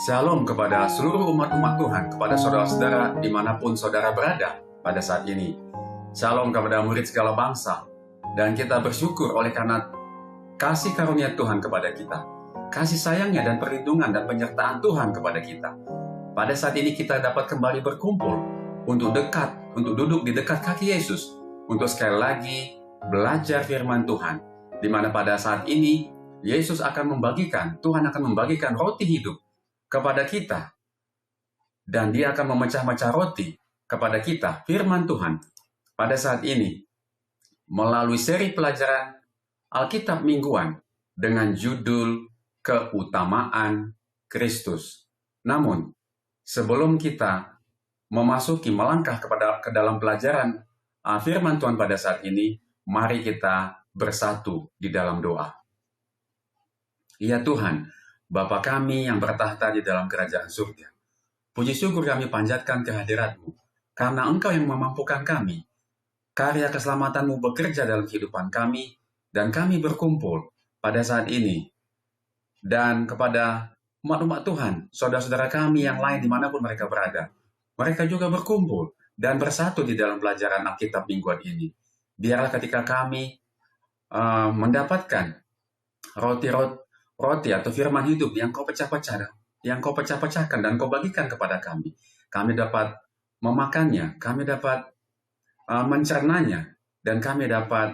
Shalom kepada seluruh umat-umat Tuhan, kepada saudara-saudara dimanapun saudara berada pada saat ini. Shalom kepada murid segala bangsa. Dan kita bersyukur oleh karena kasih karunia Tuhan kepada kita. Kasih sayangnya dan perlindungan dan penyertaan Tuhan kepada kita. Pada saat ini kita dapat kembali berkumpul untuk duduk di dekat kaki Yesus. Untuk sekali lagi belajar firman Tuhan. Di mana pada saat ini Yesus akan Tuhan akan membagikan roti hidup kepada kita. Dan dia akan memecah-mecah roti kepada kita, firman Tuhan, pada saat ini, melalui seri pelajaran Alkitab mingguan dengan judul Keutamaan Kristus. Namun, sebelum kita melangkah ke dalam pelajaran firman Tuhan pada saat ini, mari kita bersatu di dalam doa. Ya Tuhan, Bapa kami yang bertahta di dalam kerajaan surga, puji syukur kami panjatkan kehadirat-Mu, karena Engkau yang memampukan kami. Karya keselamatan-Mu bekerja dalam kehidupan kami, dan kami berkumpul pada saat ini. Dan kepada umat-umat Tuhan, saudara-saudara kami yang lain dimanapun mereka berada, mereka juga berkumpul dan bersatu di dalam pelajaran Alkitab mingguan ini. Biarlah ketika kami mendapatkan roti atau firman hidup yang Kau pecah-pecahkan dan Kau bagikan kepada kami. Kami dapat memakannya, kami dapat mencernanya, dan kami dapat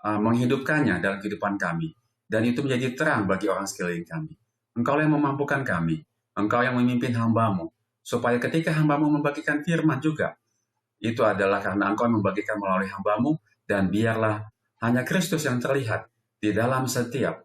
menghidupkannya dalam kehidupan kami. Dan itu menjadi terang bagi orang sekeliling kami. Engkau yang memampukan kami, Engkau yang memimpin hamba-Mu, supaya ketika hamba-Mu membagikan firman juga, itu adalah karena Engkau membagikan melalui hamba-Mu, dan biarlah hanya Kristus yang terlihat di dalam setiap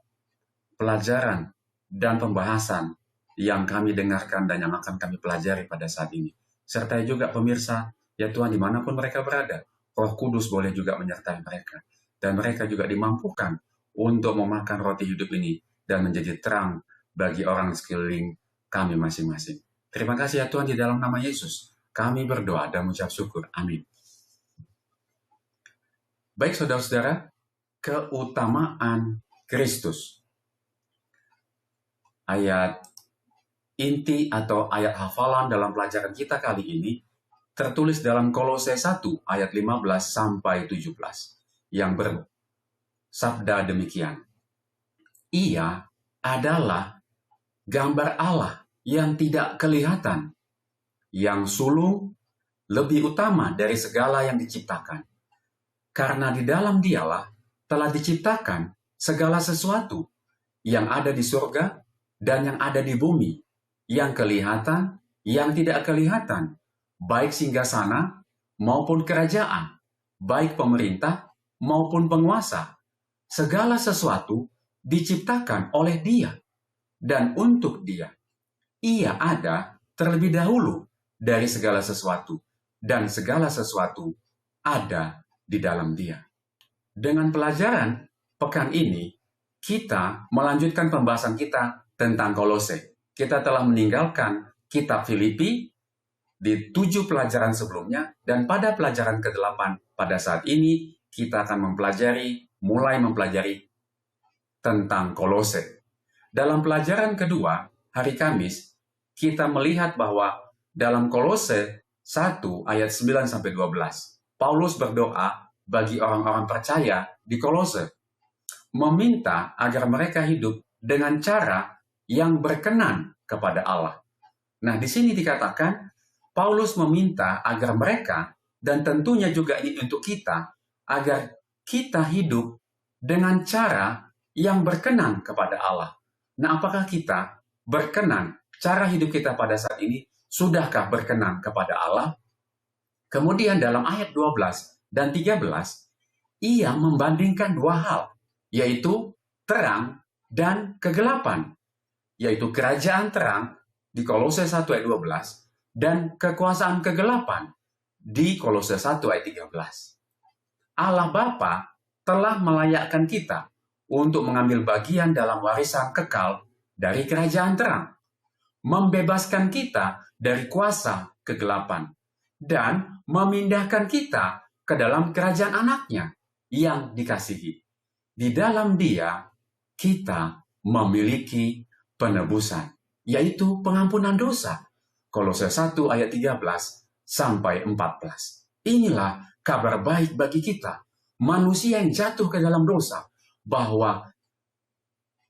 pelajaran dan pembahasan yang kami dengarkan dan yang akan kami pelajari pada saat ini. Sertai juga pemirsa, ya Tuhan, dimanapun mereka berada, Roh Kudus boleh juga menyertai mereka. Dan mereka juga dimampukan untuk memakan roti hidup ini dan menjadi terang bagi orang sekeliling kami masing-masing. Terima kasih ya Tuhan, di dalam nama Yesus kami berdoa dan mengucap syukur. Amin. Baik saudara-saudara, keutamaan Kristus. Ayat inti atau ayat hafalan dalam pelajaran kita kali ini tertulis dalam Kolose 1 ayat 15 sampai 17 yang bersabda demikian. Ia adalah gambar Allah yang tidak kelihatan, yang sulung lebih utama dari segala yang diciptakan. Karena di dalam Dialah telah diciptakan segala sesuatu yang ada di surga dan yang ada di bumi, yang kelihatan, yang tidak kelihatan, baik singgasana maupun kerajaan, baik pemerintah maupun penguasa. Segala sesuatu diciptakan oleh Dia dan untuk Dia. Ia ada terlebih dahulu dari segala sesuatu, dan segala sesuatu ada di dalam Dia. Dengan pelajaran pekan ini, kita melanjutkan pembahasan kita tentang Kolose. Kita telah meninggalkan kitab Filipi di 7 pelajaran sebelumnya, dan pada pelajaran ke-8 pada saat ini kita akan mulai mempelajari tentang Kolose. Dalam pelajaran kedua, hari Kamis, kita melihat bahwa dalam Kolose 1 ayat 9-12, Paulus berdoa bagi orang-orang percaya di Kolose, meminta agar mereka hidup dengan cara yang berkenan kepada Allah. Nah, di sini dikatakan Paulus meminta agar mereka, dan tentunya juga ini untuk kita, agar kita hidup dengan cara yang berkenan kepada Allah. Nah, apakah kita berkenan? Cara hidup kita pada saat ini, sudahkah berkenan kepada Allah? Kemudian dalam ayat 12 dan 13, ia membandingkan 2 hal, yaitu terang dan kegelapan, yaitu kerajaan terang di Kolose 1 ayat 12 dan kekuasaan kegelapan di Kolose 1 ayat 13. Allah Bapa telah melayakkan kita untuk mengambil bagian dalam warisan kekal dari kerajaan terang, membebaskan kita dari kuasa kegelapan, dan memindahkan kita ke dalam kerajaan anaknya yang dikasihi. Di dalam Dia, kita memiliki penebusan. yaitu pengampunan dosa. Kolose 1 ayat 13 sampai 14. Inilah kabar baik bagi kita, manusia yang jatuh ke dalam dosa, bahwa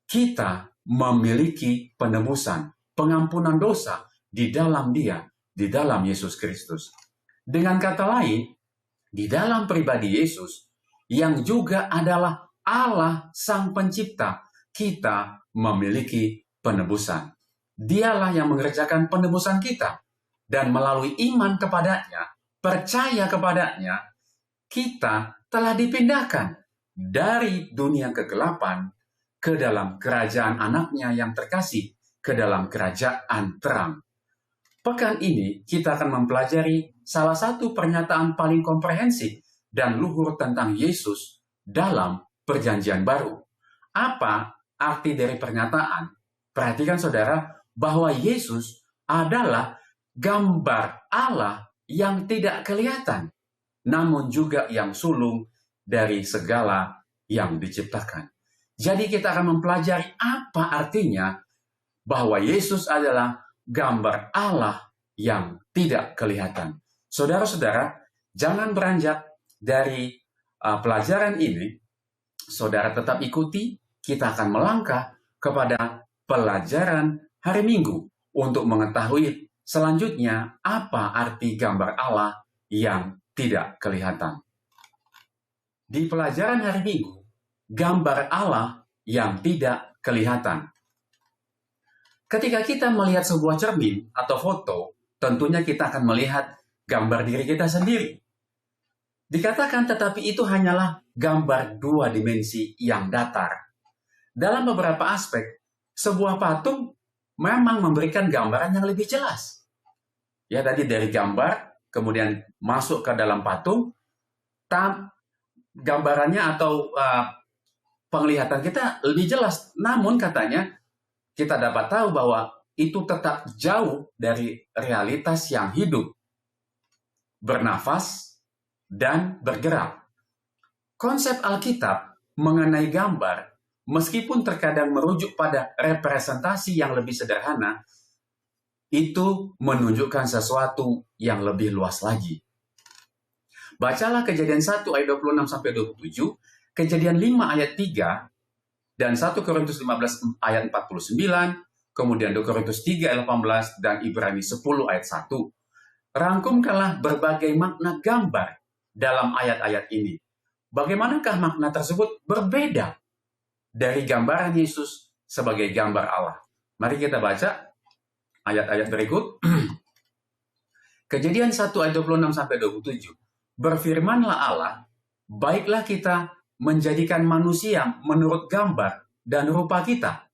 kita memiliki penebusan, pengampunan dosa di dalam Dia, di dalam Yesus Kristus. Dengan kata lain, di dalam pribadi Yesus, yang juga adalah Allah Sang Pencipta, kita memiliki penebusan. Dialah yang mengerjakan penebusan kita. Dan melalui iman kepadanya, percaya kepadanya, kita telah dipindahkan dari dunia kegelapan ke dalam kerajaan anaknya yang terkasih, ke dalam kerajaan terang. Pekan ini kita akan mempelajari salah satu pernyataan paling komprehensif dan luhur tentang Yesus dalam Perjanjian Baru. Apa arti dari pernyataan? Perhatikan saudara, bahwa Yesus adalah gambar Allah yang tidak kelihatan, namun juga yang sulung dari segala yang diciptakan. Jadi kita akan mempelajari apa artinya bahwa Yesus adalah gambar Allah yang tidak kelihatan. Saudara-saudara, jangan beranjak dari pelajaran ini. Saudara tetap ikuti, kita akan melangkah kepada pelajaran hari Minggu untuk mengetahui selanjutnya apa arti gambar Allah yang tidak kelihatan. Di pelajaran hari Minggu, gambar Allah yang tidak kelihatan. Ketika kita melihat sebuah cermin atau foto, tentunya kita akan melihat gambar diri kita sendiri. Dikatakan tetapi itu hanyalah gambar dua dimensi yang datar. Dalam beberapa aspek, sebuah patung memang memberikan gambaran yang lebih jelas. Ya, tadi dari gambar, kemudian masuk ke dalam patung, gambarannya atau penglihatan kita lebih jelas. Namun katanya, kita dapat tahu bahwa itu tetap jauh dari realitas yang hidup, bernafas, dan bergerak. Konsep Alkitab mengenai gambar, meskipun terkadang merujuk pada representasi yang lebih sederhana, itu menunjukkan sesuatu yang lebih luas lagi. Bacalah Kejadian 1 ayat 26-27, Kejadian 5 ayat 3, dan 1 Korintus 15 ayat 49, kemudian 2 Korintus 3 ayat 18, dan Ibrani 10 ayat 1. Rangkumkanlah berbagai makna gambar dalam ayat-ayat ini. Bagaimanakah makna tersebut berbeda dari gambaran Yesus sebagai gambar Allah? Mari kita baca ayat-ayat berikut. Kejadian 1 ayat 26-27. Berfirmanlah Allah, baiklah kita menjadikan manusia menurut gambar dan rupa kita,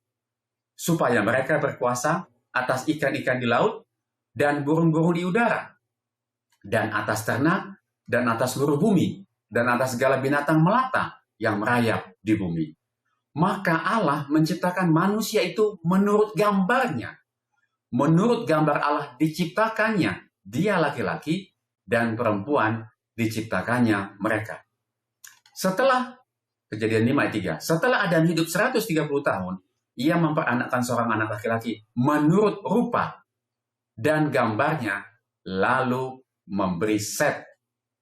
supaya mereka berkuasa atas ikan-ikan di laut dan burung-burung di udara, dan atas ternak, dan atas seluruh bumi, dan atas segala binatang melata yang merayap di bumi. Maka Allah menciptakan manusia itu menurut gambarnya. Menurut gambar Allah diciptakannya, dia laki-laki, dan perempuan diciptakannya mereka. Setelah Kejadian 5 ayat 3, setelah Adam hidup 130 tahun, ia memperanakkan seorang anak laki-laki menurut rupa dan gambarnya, lalu memberi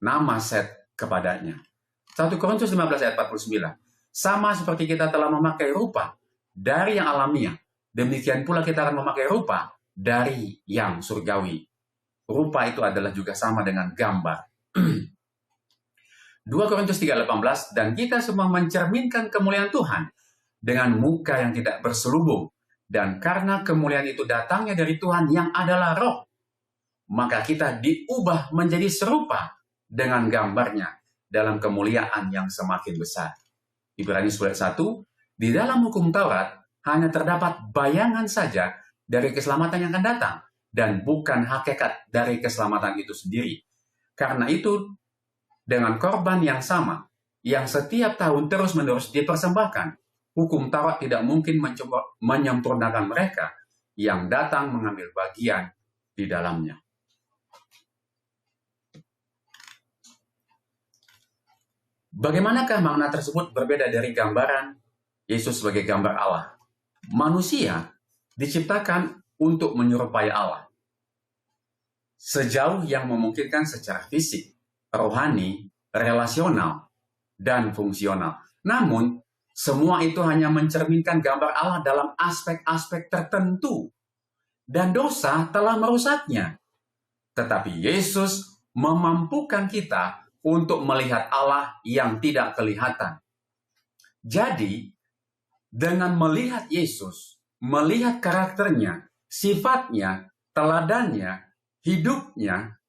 nama Set kepadanya. 1 Korintus 15 ayat 49. Sama seperti kita telah memakai rupa dari yang alamiah, demikian pula kita akan memakai rupa dari yang surgawi. Rupa itu adalah juga sama dengan gambar. 2 Korintus 3:18, dan kita semua mencerminkan kemuliaan Tuhan dengan muka yang tidak berselubung, dan karena kemuliaan itu datangnya dari Tuhan yang adalah Roh, maka kita diubah menjadi serupa dengan gambarnya dalam kemuliaan yang semakin besar. Ibrani 11:1, di dalam hukum Taurat hanya terdapat bayangan saja dari keselamatan yang akan datang, dan bukan hakikat dari keselamatan itu sendiri. Karena itu, dengan korban yang sama, yang setiap tahun terus-menerus dipersembahkan, hukum Taurat tidak mungkin menyempurnakan mereka yang datang mengambil bagian di dalamnya. Bagaimanakah makna tersebut berbeda dari gambaran Yesus sebagai gambar Allah? Manusia diciptakan untuk menyerupai Allah. Sejauh yang memungkinkan secara fisik, rohani, relasional, dan fungsional. Namun, semua itu hanya mencerminkan gambar Allah dalam aspek-aspek tertentu. Dan dosa telah merusaknya. Tetapi Yesus memampukan kita untuk melihat Allah yang tidak kelihatan. Jadi, dengan melihat Yesus, melihat karakternya, sifatnya, teladannya, hidupnya,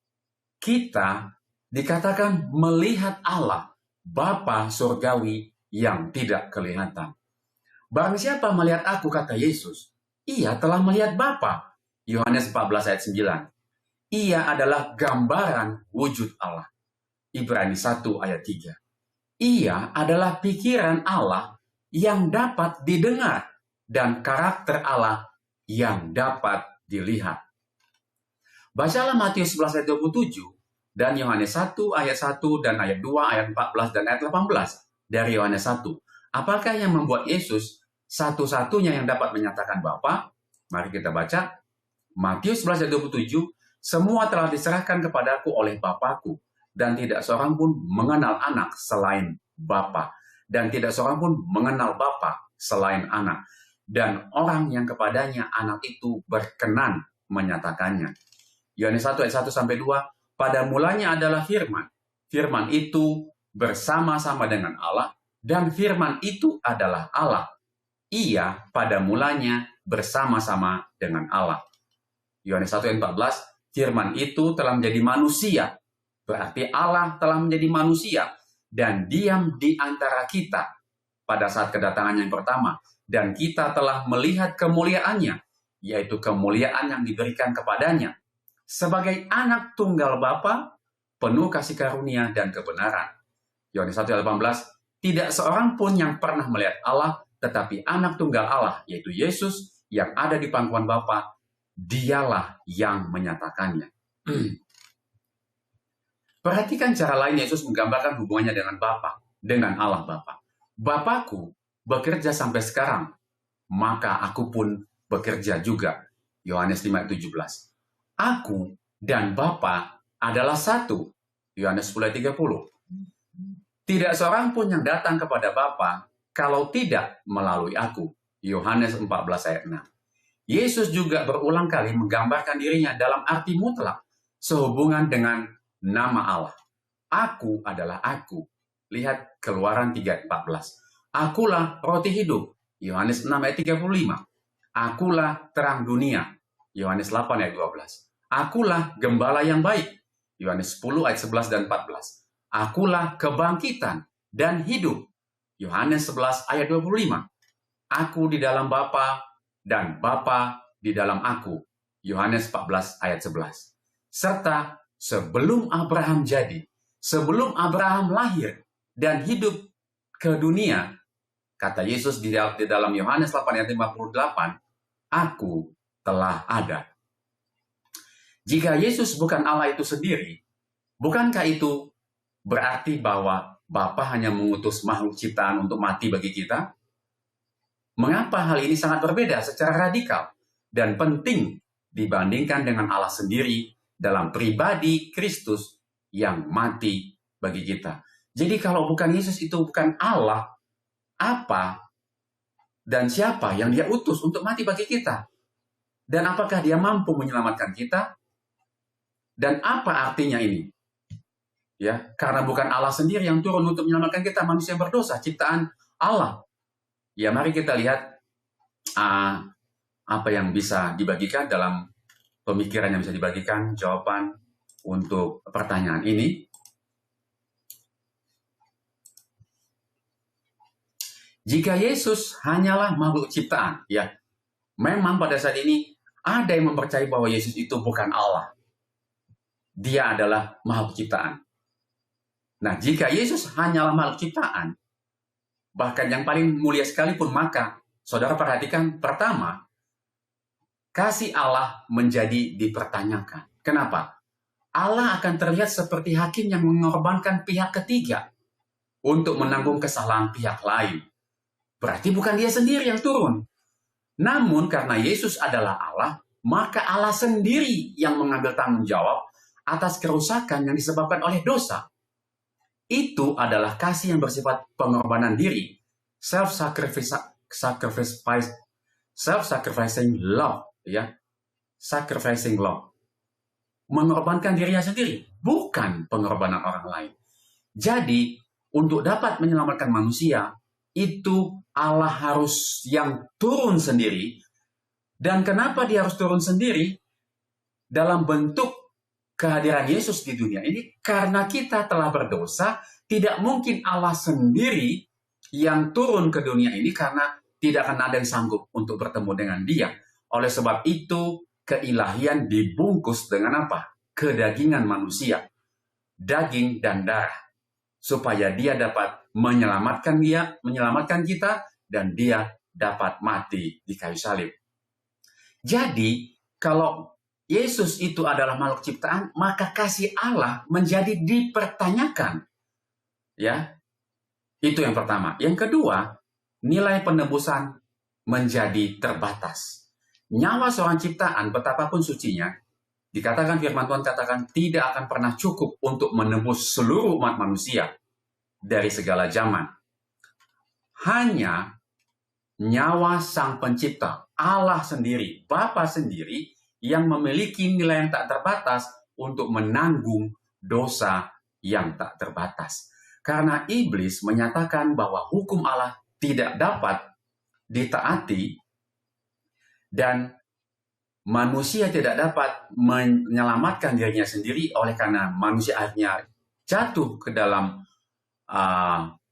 kita dikatakan melihat Allah, Bapa surgawi yang tidak kelihatan. Barang siapa melihat aku, kata Yesus, ia telah melihat Bapa. Yohanes 14 ayat 9. Ia adalah gambaran wujud Allah. Ibrani 1 ayat 3. Ia adalah pikiran Allah yang dapat didengar dan karakter Allah yang dapat dilihat. Bacalah Matius 11 ayat 27 dan Yohanes 1 ayat 1 dan ayat 2 ayat 14 dan ayat 18 dari Yohanes 1. Apakah yang membuat Yesus satu-satunya yang dapat menyatakan Bapa? Mari kita baca. Matius 11 ayat 27. Semua telah diserahkan kepadaku oleh Bapakku, dan tidak seorang pun mengenal anak selain Bapa, dan tidak seorang pun mengenal Bapa selain anak, dan orang yang kepadanya anak itu berkenan menyatakannya. Yohanes 1 ayat 1 sampai 2. Pada mulanya adalah firman. Firman itu bersama-sama dengan Allah, dan firman itu adalah Allah. Ia pada mulanya bersama-sama dengan Allah. Yohanes 1 ayat 14. Firman itu telah menjadi manusia. Berarti Allah telah menjadi manusia dan diam di antara kita pada saat kedatangannya yang pertama. Dan kita telah melihat kemuliaannya, yaitu kemuliaan yang diberikan kepadanya sebagai anak tunggal Bapa, penuh kasih karunia dan kebenaran. Yohanes 1 ayat 18. Tidak seorang pun yang pernah melihat Allah, tetapi anak tunggal Allah, yaitu Yesus yang ada di pangkuan Bapa, dialah yang menyatakannya. Perhatikan cara lain Yesus menggambarkan hubungannya dengan Bapa, dengan Allah Bapa. Bapakku bekerja sampai sekarang, maka aku pun bekerja juga. Yohanes 5 ayat 17. Aku dan Bapa adalah satu. Yohanes 10 ayat 30. Tidak seorang pun yang datang kepada Bapa kalau tidak melalui aku. Yohanes 14 ayat 6. Yesus juga berulang kali menggambarkan dirinya dalam arti mutlak sehubungan dengan nama Allah. Aku adalah aku. Lihat Keluaran 3 ayat 14. Akulah roti hidup. Yohanes 6 ayat 35. Akulah terang dunia. Yohanes 8 ayat 12. Akulah gembala yang baik. Yohanes 10 ayat 11 dan 14. Akulah kebangkitan dan hidup. Yohanes 11 ayat 25. Aku di dalam Bapa dan Bapa di dalam aku. Yohanes 14 ayat 11. Serta sebelum Abraham jadi, sebelum Abraham lahir dan hidup ke dunia, kata Yesus di dalam Yohanes 8 ayat 58, aku telah ada. Jika Yesus bukan Allah itu sendiri, bukankah itu berarti bahwa Bapa hanya mengutus makhluk ciptaan untuk mati bagi kita? Mengapa hal ini sangat berbeda secara radikal dan penting dibandingkan dengan Allah sendiri dalam pribadi Kristus yang mati bagi kita? Jadi kalau bukan Yesus itu bukan Allah, apa dan siapa yang dia utus untuk mati bagi kita? Dan apakah dia mampu menyelamatkan kita? Dan apa artinya ini? Ya, karena bukan Allah sendiri yang turun untuk menyelamatkan kita, manusia berdosa, ciptaan Allah. Ya, mari kita lihat apa yang bisa dibagikan dalam pemikiran yang bisa dibagikan, jawaban untuk pertanyaan ini. Jika Yesus hanyalah makhluk ciptaan, ya, memang pada saat ini ada yang mempercayai bahwa Yesus itu bukan Allah. Dia adalah makhluk ciptaan. Nah, jika Yesus hanyalah makhluk ciptaan, bahkan yang paling mulia sekalipun, maka saudara perhatikan, pertama, kasih Allah menjadi dipertanyakan. Kenapa? Allah akan terlihat seperti hakim yang mengorbankan pihak ketiga untuk menanggung kesalahan pihak lain. Berarti bukan dia sendiri yang turun. Namun karena Yesus adalah Allah, maka Allah sendiri yang mengambil tanggung jawab atas kerusakan yang disebabkan oleh dosa. Itu adalah kasih yang bersifat pengorbanan diri, self-sacrificing love, ya, sacrificing love, mengorbankan dirinya sendiri, bukan pengorbanan orang lain. Jadi, untuk dapat menyelamatkan manusia, itu Allah harus yang turun sendiri. Dan kenapa dia harus turun sendiri? Dalam bentuk kehadiran Yesus di dunia ini, karena kita telah berdosa, tidak mungkin Allah sendiri yang turun ke dunia ini karena tidak akan ada yang sanggup untuk bertemu dengan dia. Oleh sebab itu, keilahian dibungkus dengan apa? Kedagingan manusia, daging dan darah, supaya dia dapat menyelamatkan kita, dan dia dapat mati di kayu salib. Jadi, kalau Yesus itu adalah makhluk ciptaan, maka kasih Allah menjadi dipertanyakan. Ya, itu yang pertama. Yang kedua, nilai penebusan menjadi terbatas. Nyawa seorang ciptaan, betapapun sucinya, dikatakan firman Tuhan katakan tidak akan pernah cukup untuk menebus seluruh umat manusia dari segala zaman. Hanya nyawa Sang Pencipta, Allah sendiri, Bapa sendiri, yang memiliki nilai yang tak terbatas untuk menanggung dosa yang tak terbatas. Karena iblis menyatakan bahwa hukum Allah tidak dapat ditaati dan manusia tidak dapat menyelamatkan dirinya sendiri, oleh karena manusia akhirnya jatuh ke dalam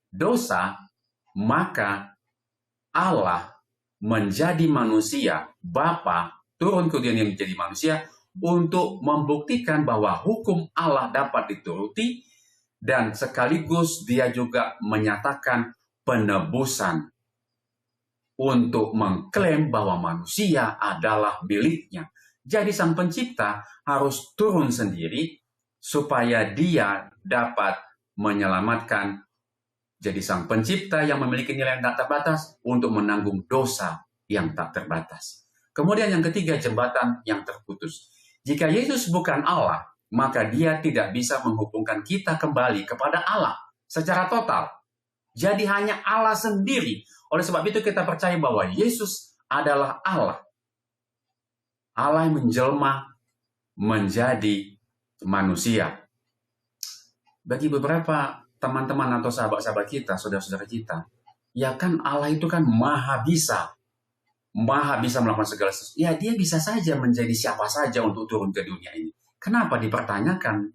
dosa, maka Allah menjadi manusia, Bapa turun ke dunia menjadi manusia untuk membuktikan bahwa hukum Allah dapat dituruti, dan sekaligus dia juga menyatakan penebusan untuk mengklaim bahwa manusia adalah miliknya. Jadi Sang Pencipta harus turun sendiri supaya dia dapat menyelamatkan. Jadi Sang Pencipta yang memiliki nilai yang tak terbatas untuk menanggung dosa yang tak terbatas. Kemudian yang ketiga, jembatan yang terputus. Jika Yesus bukan Allah, maka dia tidak bisa menghubungkan kita kembali kepada Allah secara total. Jadi hanya Allah sendiri. Oleh sebab itu kita percaya bahwa Yesus adalah Allah. Allah yang menjelma menjadi manusia. Bagi beberapa teman-teman atau sahabat-sahabat kita, saudara-saudara kita, ya kan Allah itu kan maha bisa melakukan segala sesuatu. Ya, dia bisa saja menjadi siapa saja untuk turun ke dunia ini. Kenapa dipertanyakan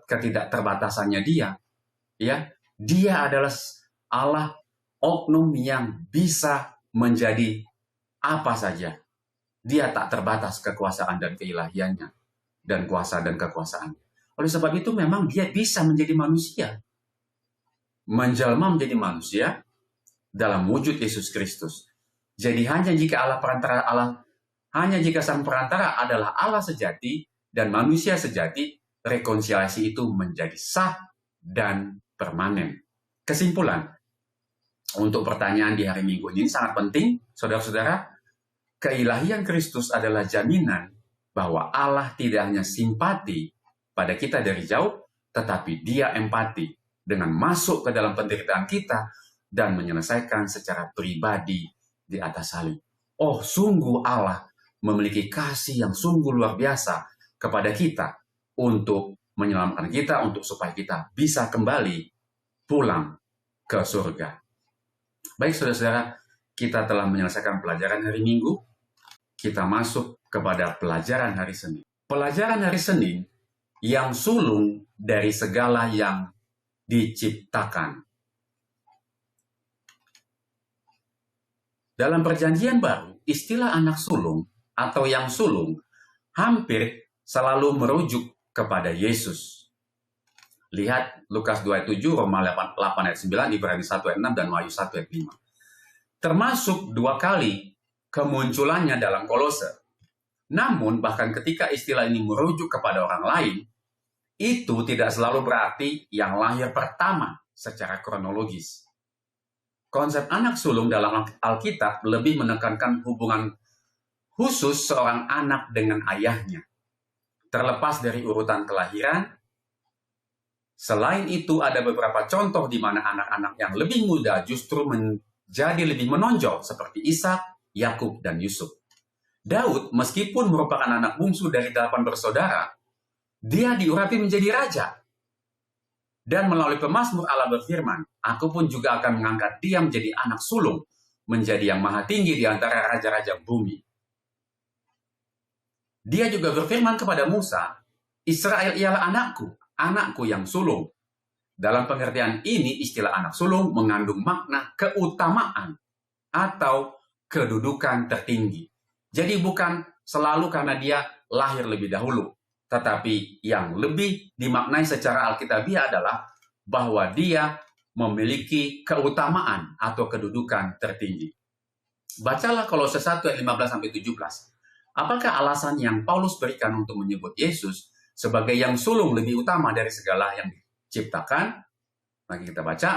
ketidakterbatasannya dia? Ya, dia adalah Allah oknum yang bisa menjadi apa saja. Dia tak terbatas kekuasaan dan keilahiannya, dan kuasa dan kekuasaan. Oleh sebab itu memang dia bisa menjadi manusia, menjelma menjadi manusia dalam wujud Yesus Kristus. Jadi hanya jika Sang Perantara adalah Allah sejati dan manusia sejati, rekonsiliasi itu menjadi sah dan permanen. Kesimpulan untuk pertanyaan di hari Minggu ini sangat penting, saudara-saudara. Keilahian Kristus adalah jaminan bahwa Allah tidak hanya simpati pada kita dari jauh, tetapi dia empati dengan masuk ke dalam penderitaan kita dan menyelesaikan secara pribadi di atas salib. Oh, sungguh Allah memiliki kasih yang sungguh luar biasa kepada kita untuk menyelamatkan kita, untuk supaya kita bisa kembali pulang ke surga. Baik saudara-saudara, kita telah menyelesaikan pelajaran hari Minggu. Kita masuk kepada pelajaran hari Senin. Pelajaran hari Senin yang sulung dari segala yang diciptakan. Dalam Perjanjian Baru, istilah anak sulung atau yang sulung hampir selalu merujuk kepada Yesus. Lihat Lukas 2 ayat 7, Roma 8 ayat 9, Ibrani 1 ayat 6, dan Wahyu 1 ayat 5. Termasuk 2 kali kemunculannya dalam Kolose. Namun, bahkan ketika istilah ini merujuk kepada orang lain, itu tidak selalu berarti yang lahir pertama secara kronologis. Konsep anak sulung dalam Alkitab lebih menekankan hubungan khusus seorang anak dengan ayahnya. Terlepas dari urutan kelahiran, selain itu ada beberapa contoh di mana anak-anak yang lebih muda justru menjadi lebih menonjol seperti Ishak, Yakub, dan Yusuf. Daud, meskipun merupakan anak bungsu dari 8 bersaudara, dia diurapi menjadi raja. Dan melalui pemazmur Allah berfirman, aku pun juga akan mengangkat dia menjadi anak sulung, menjadi yang maha tinggi di antara raja-raja bumi. Dia juga berfirman kepada Musa, Israel ialah anakku, anakku yang sulung. Dalam pengertian ini, istilah anak sulung mengandung makna keutamaan atau kedudukan tertinggi. Jadi bukan selalu karena dia lahir lebih dahulu, tetapi yang lebih dimaknai secara alkitabiah adalah bahwa dia memiliki keutamaan atau kedudukan tertinggi. Bacalah Kolose 1 ayat 15-17. Apakah alasan yang Paulus berikan untuk menyebut Yesus sebagai yang sulung lebih utama dari segala yang diciptakan? Mari kita baca.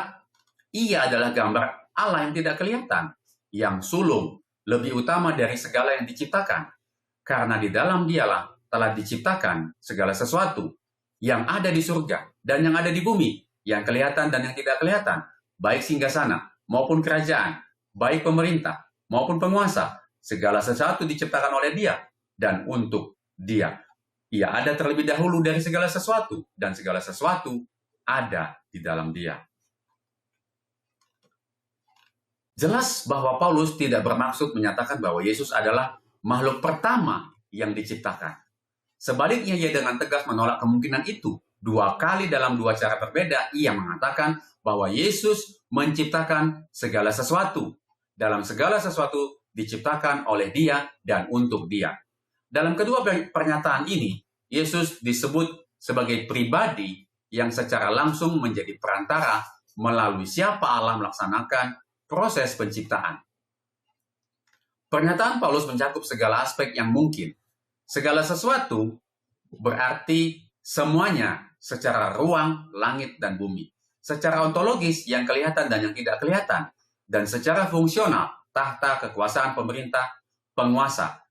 Ia adalah gambar Allah yang tidak kelihatan, yang sulung lebih utama dari segala yang diciptakan. Karena di dalam dialah telah diciptakan segala sesuatu yang ada di surga dan yang ada di bumi, yang kelihatan dan yang tidak kelihatan, baik singgasana maupun kerajaan, baik pemerintah maupun penguasa. Segala sesuatu diciptakan oleh dia dan untuk dia. Ia ada terlebih dahulu dari segala sesuatu dan segala sesuatu ada di dalam dia. Jelas bahwa Paulus tidak bermaksud menyatakan bahwa Yesus adalah makhluk pertama yang diciptakan. Sebaliknya, ia dengan tegas menolak kemungkinan itu. 2 kali dalam 2 cara berbeda, ia mengatakan bahwa Yesus menciptakan segala sesuatu. Dalam segala sesuatu diciptakan oleh dia dan untuk dia. Dalam kedua pernyataan ini, Yesus disebut sebagai pribadi yang secara langsung menjadi perantara melalui siapa Allah melaksanakan proses penciptaan. Pernyataan Paulus mencakup segala aspek yang mungkin. Segala sesuatu berarti semuanya secara ruang, langit, dan bumi. Secara ontologis yang kelihatan dan yang tidak kelihatan. Dan secara fungsional, tahta, kekuasaan, pemerintah, penguasa.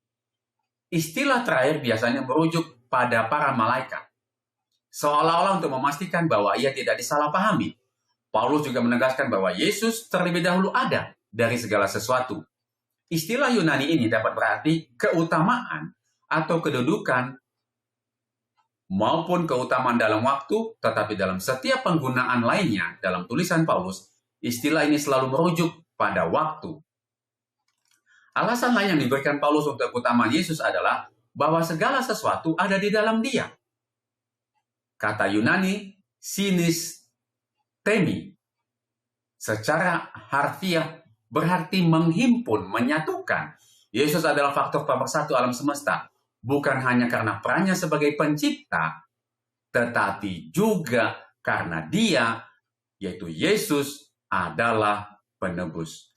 Istilah terakhir biasanya merujuk pada para malaikat. Seolah-olah untuk memastikan bahwa ia tidak disalahpahami. Paulus juga menegaskan bahwa Yesus terlebih dahulu ada dari segala sesuatu. Istilah Yunani ini dapat berarti keutamaan atau kedudukan maupun keutamaan dalam waktu, tetapi dalam setiap penggunaan lainnya dalam tulisan Paulus, istilah ini selalu merujuk pada waktu. Alasan lain yang diberikan Paulus untuk keutamaan Yesus adalah bahwa segala sesuatu ada di dalam dia. Kata Yunani, synestemi, secara harfiah berarti menghimpun, menyatukan. Yesus adalah faktor pemersatu alam semesta, bukan hanya karena perannya sebagai pencipta, tetapi juga karena dia, yaitu Yesus, adalah penebus.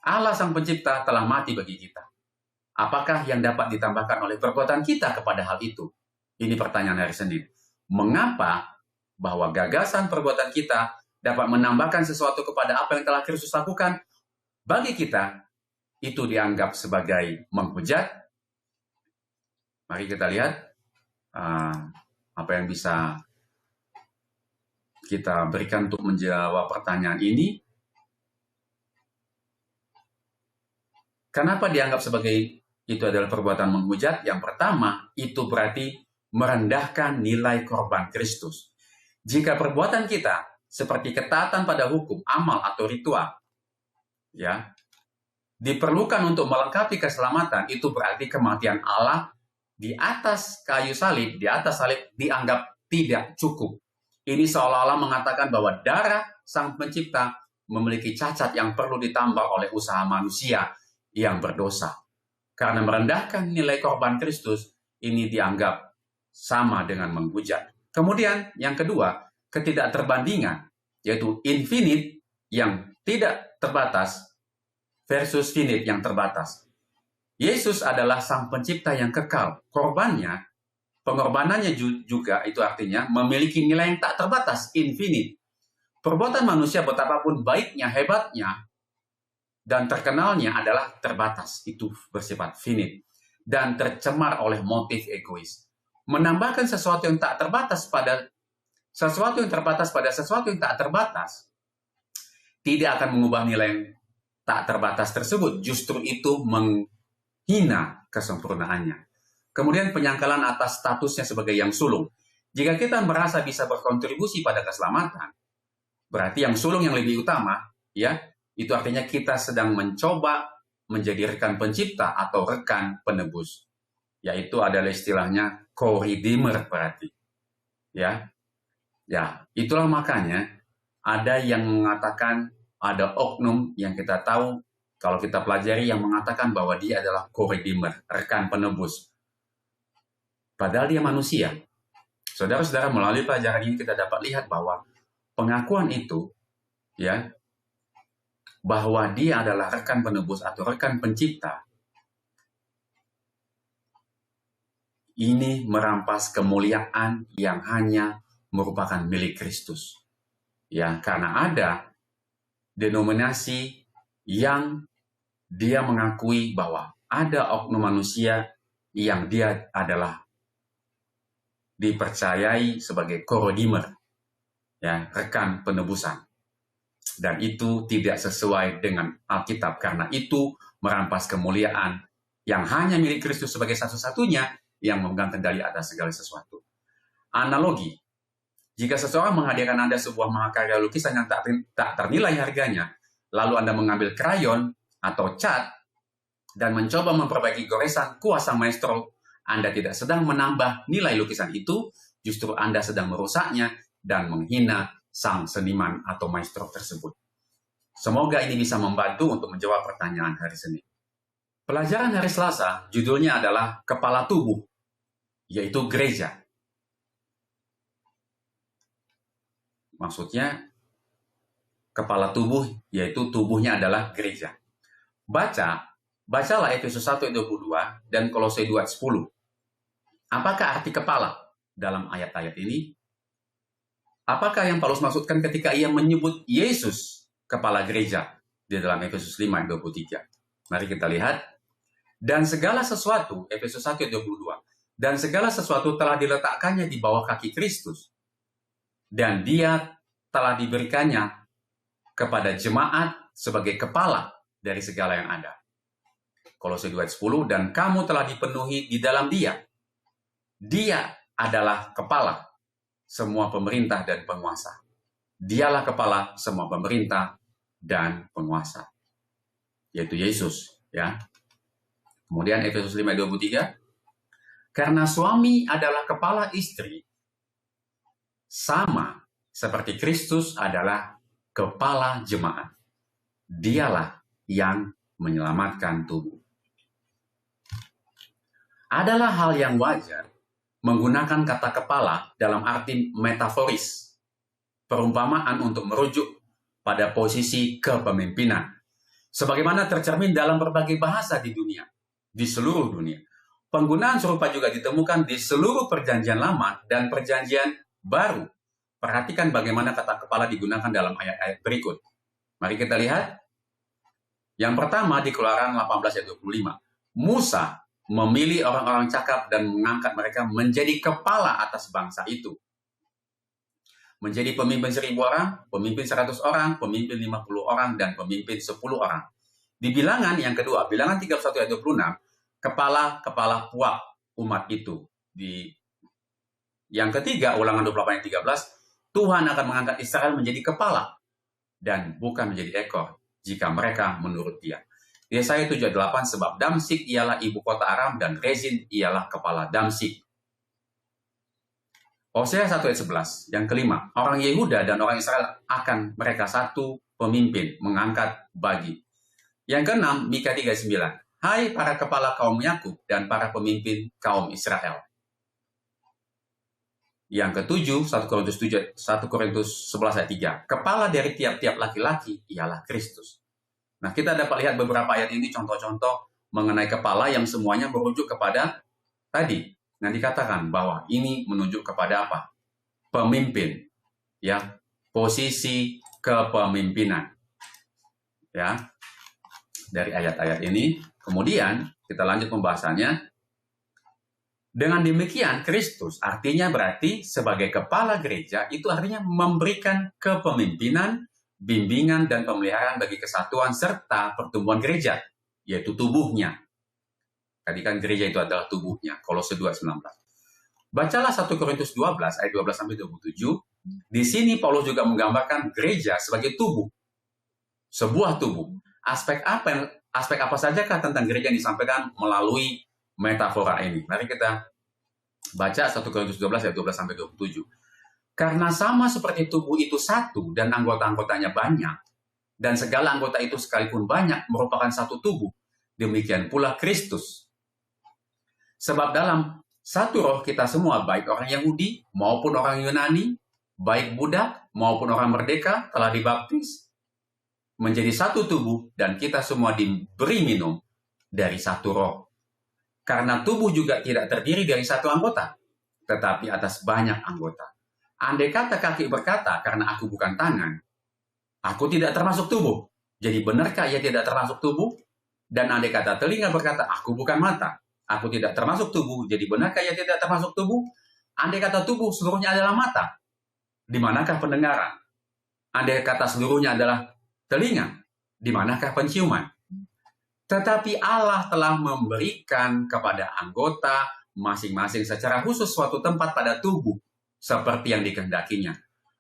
Allah Sang Pencipta telah mati bagi kita. Apakah yang dapat ditambahkan oleh perbuatan kita kepada hal itu? Ini pertanyaan hari Senin. Mengapa bahwa gagasan perbuatan kita dapat menambahkan sesuatu kepada apa yang telah Kristus lakukan? Bagi kita, itu dianggap sebagai menghujat. Mari kita lihat apa yang bisa kita berikan untuk menjawab pertanyaan ini. Kenapa dianggap sebagai itu adalah perbuatan menghujat? Yang pertama, itu berarti merendahkan nilai korban Kristus. Jika perbuatan kita seperti ketaatan pada hukum, amal, atau ritual, ya, diperlukan untuk melengkapi keselamatan, itu berarti kematian Allah di atas kayu salib, di atas salib dianggap tidak cukup. Ini seolah-olah mengatakan bahwa darah Sang Pencipta memiliki cacat yang perlu ditambah oleh usaha manusia yang berdosa. Karena merendahkan nilai korban Kristus, ini dianggap sama dengan menghujat. Kemudian yang kedua, ketidakterbandingan, yaitu infinite yang tidak terbatas versus finite yang terbatas. Yesus adalah Sang Pencipta yang kekal. Pengorbanannya juga itu artinya memiliki nilai yang tak terbatas, infinite. Perbuatan manusia betapapun baiknya, hebatnya, dan terkenalnya adalah terbatas, itu bersifat finite. dan tercemar oleh motif egois. Menambahkan sesuatu yang tak terbatas pada sesuatu yang terbatas pada sesuatu yang tak terbatas tidak akan mengubah nilai yang tak terbatas tersebut. Justru itu menghina kesempurnaannya. Kemudian penyangkalan atas statusnya sebagai yang sulung. Jika kita merasa bisa berkontribusi pada keselamatan, berarti yang sulung yang lebih utama, ya, itu artinya kita sedang mencoba menjadi rekan pencipta atau rekan penebus. Yaitu adalah istilahnya co-redeemer berarti. Ya, itulah makanya ada yang mengatakan, ada oknum yang kita tahu, kalau kita pelajari, yang mengatakan bahwa dia adalah co-redeemer, rekan penebus. Padahal dia manusia. Saudara-saudara, melalui pelajaran ini kita dapat lihat bahwa pengakuan itu, ya, bahwa dia adalah rekan penebus atau rekan pencipta, ini merampas kemuliaan yang hanya merupakan milik Kristus. Ya, karena ada denominasi yang dia mengakui bahwa ada oknum manusia yang dia adalah dipercayai sebagai co-redeemer, ya, rekan penebusan. Dan itu tidak sesuai dengan Alkitab, karena itu merampas kemuliaan yang hanya milik Kristus sebagai satu-satunya yang memegang kendali atas segala sesuatu. Analogi, jika seseorang menghadirkan Anda sebuah mahakarya lukisan yang tak ternilai harganya, lalu Anda mengambil krayon atau cat dan mencoba memperbaiki goresan kuasa maestro, Anda tidak sedang menambah nilai lukisan itu, justru Anda sedang merusaknya dan menghina sang seniman atau maestro tersebut. Semoga ini bisa membantu untuk menjawab pertanyaan hari Senin. Pelajaran hari Selasa judulnya adalah kepala tubuh, yaitu gereja. Maksudnya, kepala tubuh, yaitu tubuhnya adalah gereja. Bacalah Efesus 1 ayat 22 dan Kolose 2 ayat 10. Apakah arti kepala dalam ayat-ayat ini? Apakah yang Paulus maksudkan ketika ia menyebut Yesus kepala gereja di dalam Efesus 5 ayat 23? Mari kita lihat. Dan segala sesuatu, Efesus 1 ayat 22, dan segala sesuatu telah diletakkannya di bawah kaki Kristus, dan dia telah diberikannya kepada jemaat sebagai kepala dari segala yang ada. Kolose 2 ayat 10, dan kamu telah dipenuhi di dalam dia. Dia adalah kepala semua pemerintah dan penguasa. Dialah kepala semua pemerintah dan penguasa, yaitu Yesus, ya. Kemudian Efesus 5 ayat 23, karena suami adalah kepala istri, sama seperti Kristus adalah kepala jemaat. Dialah yang menyelamatkan tubuh. Adalah hal yang wajar menggunakan kata kepala dalam arti metaforis, perumpamaan untuk merujuk pada posisi kepemimpinan, sebagaimana tercermin dalam berbagai bahasa di dunia, di seluruh dunia. Penggunaan serupa juga ditemukan di seluruh perjanjian lama dan perjanjian baru. Perhatikan bagaimana kata kepala digunakan dalam ayat-ayat berikut. Mari kita lihat. Yang pertama di Keluaran 18 ayat 25. Musa memilih orang-orang cakap dan mengangkat mereka menjadi kepala atas bangsa itu. Menjadi pemimpin 1000 orang, pemimpin 100 orang, pemimpin 50 orang, dan pemimpin 10 orang. Di bilangan yang kedua, bilangan 31 ayat 26, kepala-kepala puak umat itu. Yang ketiga, ulangan 28 ayat 13, Tuhan akan mengangkat Israel menjadi kepala dan bukan menjadi ekor jika mereka menurut dia. Yesaya 7 ayat 8, sebab Damsyik ialah ibu kota Aram dan Rezin ialah kepala Damsyik. Hosea 1 ayat 11, yang kelima, orang Yehuda dan orang Israel akan mereka satu pemimpin mengangkat bagi. Yang keenam, Mika 3 ayat 9, hai para kepala kaum Yakub dan para pemimpin kaum Israel. Yang ketujuh, 1 Korintus 11 ayat 3. Kepala dari tiap-tiap laki-laki ialah Kristus. Nah, kita dapat lihat beberapa ayat ini contoh-contoh mengenai kepala yang semuanya merujuk kepada tadi. Yang dikatakan bahwa ini menunjuk kepada apa? Pemimpin. Ya, posisi kepemimpinan. Ya. Dari ayat-ayat ini. Kemudian kita lanjut pembahasannya. Dengan demikian, Kristus artinya berarti sebagai kepala gereja itu artinya memberikan kepemimpinan, bimbingan, dan pemeliharaan bagi kesatuan serta pertumbuhan gereja, yaitu tubuhnya. Tadi kan gereja itu adalah tubuhnya, Kolose 2:19. Bacalah 1 Korintus 12 ayat 12-27. Di sini Paulus juga menggambarkan gereja sebagai tubuh, sebuah tubuh. Aspek apa sajakah tentang gereja yang disampaikan melalui metafora ini? Mari kita baca 1 Korintus 12 ayat 12-27. Karena sama seperti tubuh itu satu dan anggota-anggotanya banyak, dan segala anggota itu sekalipun banyak merupakan satu tubuh, demikian pula Kristus. Sebab dalam satu roh kita semua, baik orang Yahudi maupun orang Yunani, baik budak maupun orang merdeka, telah dibaptis menjadi satu tubuh, dan kita semua diberi minum dari satu roh. Karena tubuh juga tidak terdiri dari satu anggota, tetapi atas banyak anggota. Andai kata kaki berkata, karena aku bukan tangan, aku tidak termasuk tubuh. Jadi benarkah ia tidak termasuk tubuh? Dan andai kata telinga berkata, aku bukan mata, aku tidak termasuk tubuh. Jadi benarkah ia tidak termasuk tubuh? Andai kata tubuh seluruhnya adalah mata, di manakah pendengaran? Andai kata seluruhnya adalah telinga, di manakah penciuman? Tetapi Allah telah memberikan kepada anggota masing-masing secara khusus suatu tempat pada tubuh, seperti yang dikehendakinya.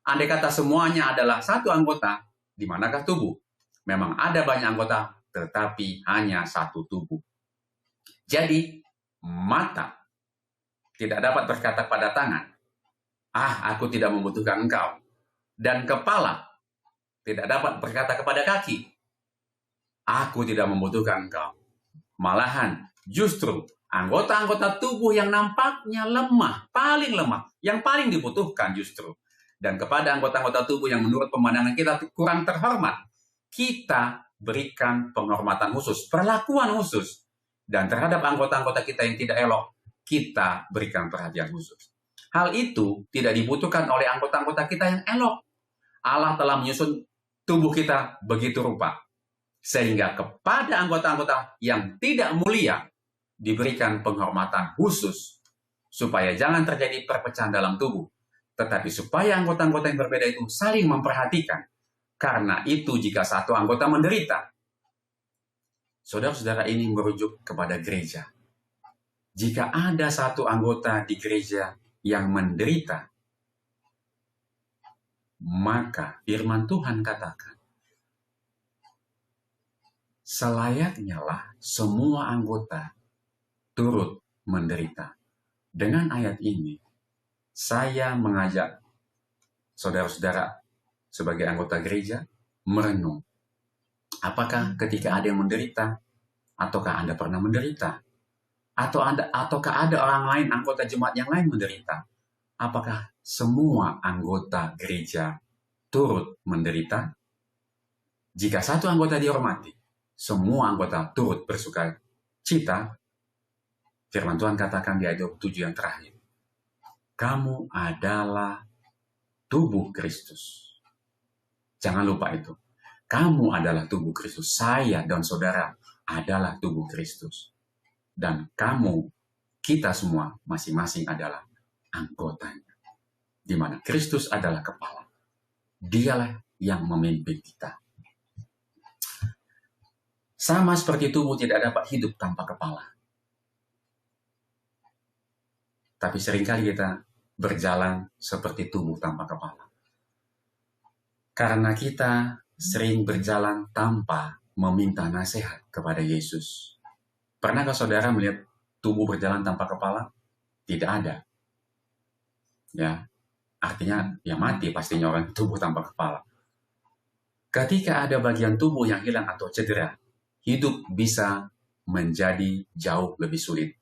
Andai kata semuanya adalah satu anggota, di manakah tubuh? Memang ada banyak anggota, tetapi hanya satu tubuh. Jadi, mata tidak dapat berkata pada tangan, aku tidak membutuhkan engkau. Dan kepala tidak dapat berkata kepada kaki, aku tidak membutuhkan engkau. Malahan, justru anggota-anggota tubuh yang nampaknya lemah, paling lemah, yang paling dibutuhkan justru. Dan kepada anggota-anggota tubuh yang menurut pemandangan kita kurang terhormat, kita berikan penghormatan khusus, perlakuan khusus. Dan terhadap anggota-anggota kita yang tidak elok, kita berikan perhatian khusus. Hal itu tidak dibutuhkan oleh anggota-anggota kita yang elok. Allah telah menyusun tubuh kita begitu rupa, sehingga kepada anggota-anggota yang tidak mulia diberikan penghormatan khusus, supaya jangan terjadi perpecahan dalam tubuh, tetapi supaya anggota-anggota yang berbeda itu saling memperhatikan. Karena itu jika satu anggota menderita, saudara-saudara, ini merujuk kepada gereja. Jika ada satu anggota di gereja yang menderita, maka firman Tuhan katakan, selayaknya lah semua anggota turut menderita. Dengan ayat ini, saya mengajak saudara-saudara sebagai anggota gereja merenung. Apakah ketika ada yang menderita, ataukah Anda pernah menderita? Ataukah ada orang lain, anggota jemaat yang lain menderita? Apakah semua anggota gereja turut menderita? Jika satu anggota dihormati, semua anggota turut bersuka cita. Firman Tuhan katakan di ayat 27 yang terakhir, kamu adalah tubuh Kristus. Jangan lupa itu. Kamu adalah tubuh Kristus. Saya dan saudara adalah tubuh Kristus. Dan kamu, kita semua masing-masing adalah anggotanya. Di mana Kristus adalah kepala. Dialah yang memimpin kita. Sama seperti tubuh tidak dapat hidup tanpa kepala. Tapi seringkali kita berjalan seperti tubuh tanpa kepala. Karena kita sering berjalan tanpa meminta nasihat kepada Yesus. Pernahkah saudara melihat tubuh berjalan tanpa kepala? Tidak ada. Ya, artinya ya mati pastinya orang tubuh tanpa kepala. Ketika ada bagian tubuh yang hilang atau cedera, hidup bisa menjadi jauh lebih sulit,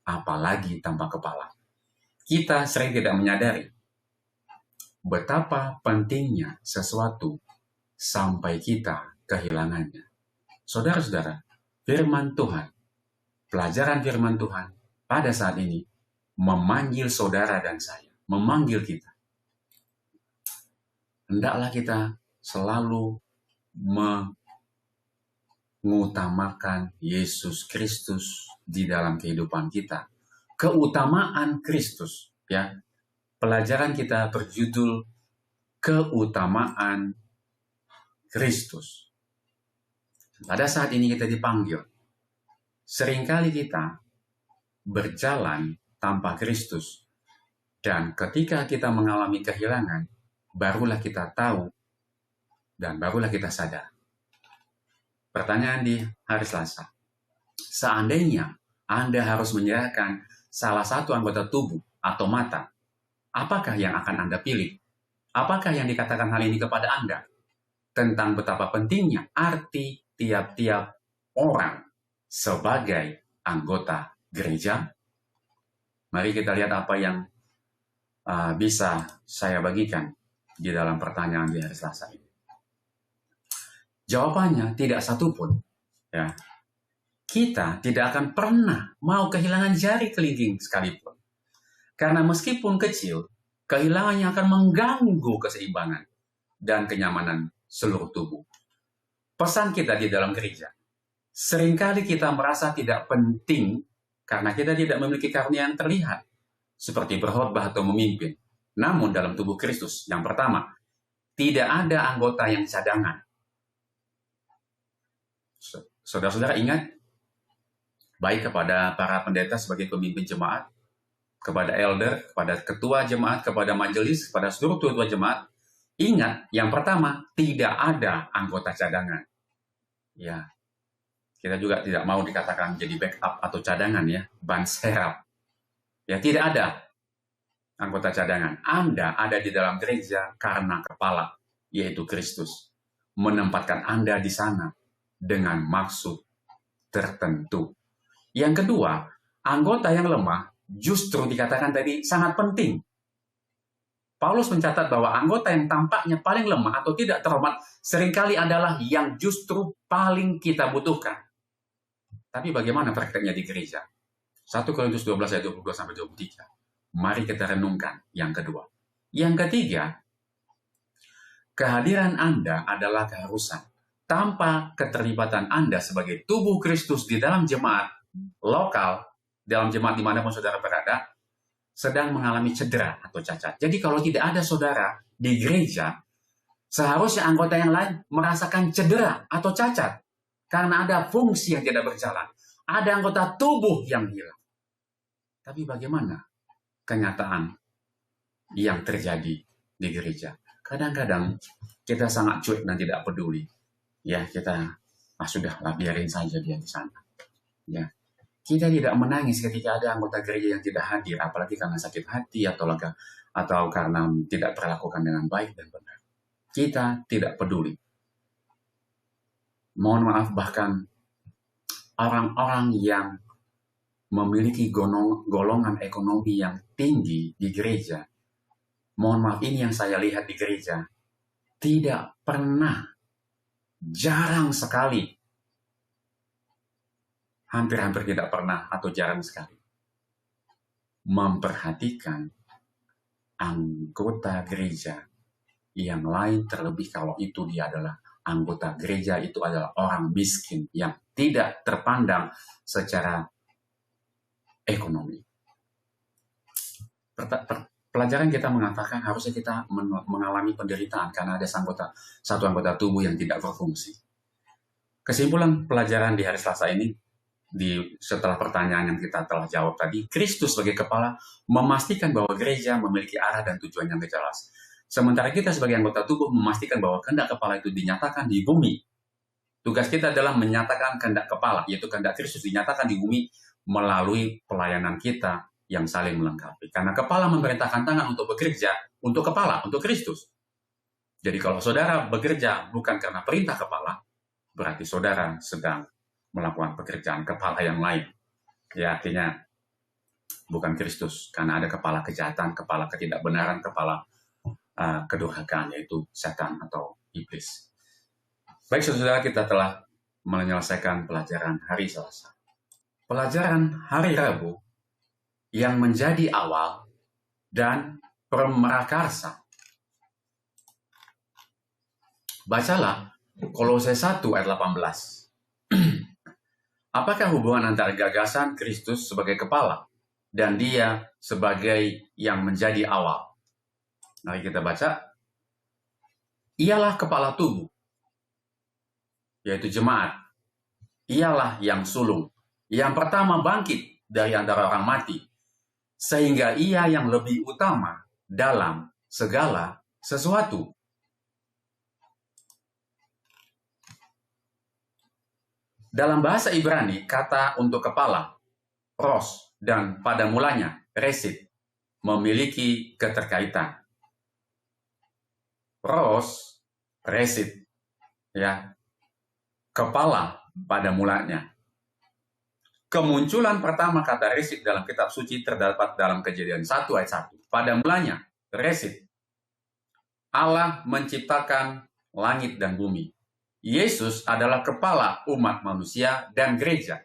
apalagi tanpa kepala. Kita sering tidak menyadari betapa pentingnya sesuatu sampai kita kehilangannya. Saudara-saudara, firman Tuhan, pelajaran firman Tuhan pada saat ini memanggil saudara dan saya, memanggil kita. Hendaklah kita selalu mengutamakan Yesus Kristus di dalam kehidupan kita. keutamaan Kristus. Ya, pelajaran kita berjudul keutamaan Kristus. Pada saat ini kita dipanggil. Seringkali kita berjalan tanpa Kristus. Dan ketika kita mengalami kehilangan, barulah kita tahu dan barulah kita sadar. Pertanyaan di hari Selasa. Seandainya Anda harus menyerahkan salah satu anggota tubuh atau mata, apakah yang akan Anda pilih? Apakah yang dikatakan hal ini kepada Anda? Tentang betapa pentingnya arti tiap-tiap orang sebagai anggota gereja. Mari kita lihat apa yang bisa saya bagikan di dalam pertanyaan di hari Selasa ini. Jawabannya tidak satupun. Ya. Kita tidak akan pernah mau kehilangan jari kelingking sekalipun. Karena meskipun kecil, kehilangannya akan mengganggu keseimbangan dan kenyamanan seluruh tubuh. Pesan kita di dalam gereja, seringkali kita merasa tidak penting karena kita tidak memiliki karunia yang terlihat, seperti berkhotbah atau memimpin. Namun dalam tubuh Kristus, yang pertama, tidak ada anggota yang cadangan. Saudara-saudara ingat, baik kepada para pendeta sebagai pemimpin jemaat, kepada elder, kepada ketua jemaat, kepada majelis, kepada seluruh ketua jemaat, ingat, yang pertama, tidak ada anggota cadangan. Ya, kita juga tidak mau dikatakan jadi backup atau cadangan ya, ban serap. Ya, tidak ada anggota cadangan. Anda ada di dalam gereja karena kepala, yaitu Kristus. Menempatkan Anda di sana dengan maksud tertentu. Yang kedua, anggota yang lemah justru dikatakan tadi sangat penting. Paulus mencatat bahwa anggota yang tampaknya paling lemah atau tidak terhormat seringkali adalah yang justru paling kita butuhkan. Tapi bagaimana prakteknya di gereja? 1 Korintus 12 ayat 22-23. Mari kita renungkan yang kedua. Yang ketiga, kehadiran Anda adalah keharusan. Tanpa keterlibatan Anda sebagai tubuh Kristus di dalam jemaat lokal, dalam jemaat dimanapun saudara berada, sedang mengalami cedera atau cacat. Jadi kalau tidak ada saudara di gereja, seharusnya anggota yang lain merasakan cedera atau cacat. Karena ada fungsi yang tidak berjalan. Ada anggota tubuh yang hilang. Tapi bagaimana kenyataan yang terjadi di gereja? Kadang-kadang kita sangat cuek dan tidak peduli. Ya, kita sudahlah biarin saja dia di sana. Ya. Kita tidak menangis ketika ada anggota gereja yang tidak hadir, apalagi karena sakit hati atau karena tidak diperlakukan dengan baik dan benar. Kita tidak peduli. Mohon maaf, bahkan orang-orang yang memiliki golongan ekonomi yang tinggi di gereja, mohon maaf, ini yang saya lihat di gereja, tidak pernah, jarang sekali, hampir-hampir tidak pernah atau jarang sekali memperhatikan anggota gereja yang lain, terlebih kalau itu dia adalah anggota gereja, itu adalah orang miskin yang tidak terpandang secara ekonomi. Pelajaran kita mengatakan harusnya kita mengalami penderitaan karena ada satu anggota tubuh yang tidak berfungsi. Kesimpulan pelajaran di hari Selasa ini, setelah pertanyaan yang kita telah jawab tadi, Kristus sebagai kepala memastikan bahwa gereja memiliki arah dan tujuan yang jelas. Sementara kita sebagai anggota tubuh memastikan bahwa kehendak kepala itu dinyatakan di bumi. Tugas kita adalah menyatakan kehendak kepala, yaitu kehendak Kristus dinyatakan di bumi melalui pelayanan kita yang saling melengkapi. Karena kepala memerintahkan tangan untuk bekerja, untuk kepala, untuk Kristus. Jadi kalau saudara bekerja bukan karena perintah kepala, berarti saudara sedang melakukan pekerjaan kepala yang lain. Ya, artinya bukan Kristus, karena ada kepala kejahatan, kepala ketidakbenaran, kepala kedurhakaan, yaitu setan atau iblis. Baik, saudara, kita telah menyelesaikan pelajaran hari Selasa. Pelajaran hari Rabu yang menjadi awal dan pramrakarsa. Bacalah Kolose 1 ayat 18. Apakah hubungan antara gagasan Kristus sebagai kepala dan dia sebagai yang menjadi awal. Mari kita baca. Ialah kepala tubuh, yaitu jemaat. Ialah yang sulung, yang pertama bangkit dari antara orang mati, sehingga ia yang lebih utama dalam segala sesuatu. Dalam bahasa Ibrani, kata untuk kepala, ros, dan pada mulanya, resit, memiliki keterkaitan. Ros, resit, ya, kepala pada mulanya. Kemunculan pertama kata resit dalam kitab suci terdapat dalam Kejadian 1 ayat 1. Pada mulanya, resit. Allah menciptakan langit dan bumi. Yesus adalah kepala umat manusia dan gereja.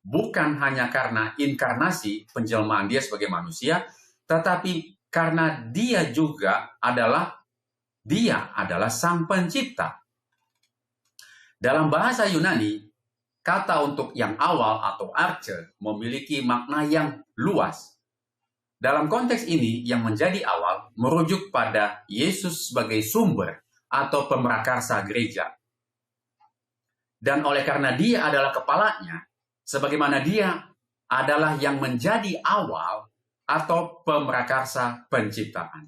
Bukan hanya karena inkarnasi penjelmaan dia sebagai manusia, tetapi karena dia adalah sang pencipta. Dalam bahasa Yunani, kata untuk yang awal atau arche memiliki makna yang luas. Dalam konteks ini, yang menjadi awal merujuk pada Yesus sebagai sumber atau pemrakarsa gereja. Dan oleh karena dia adalah kepalanya, sebagaimana dia adalah yang menjadi awal atau pemrakarsa penciptaan.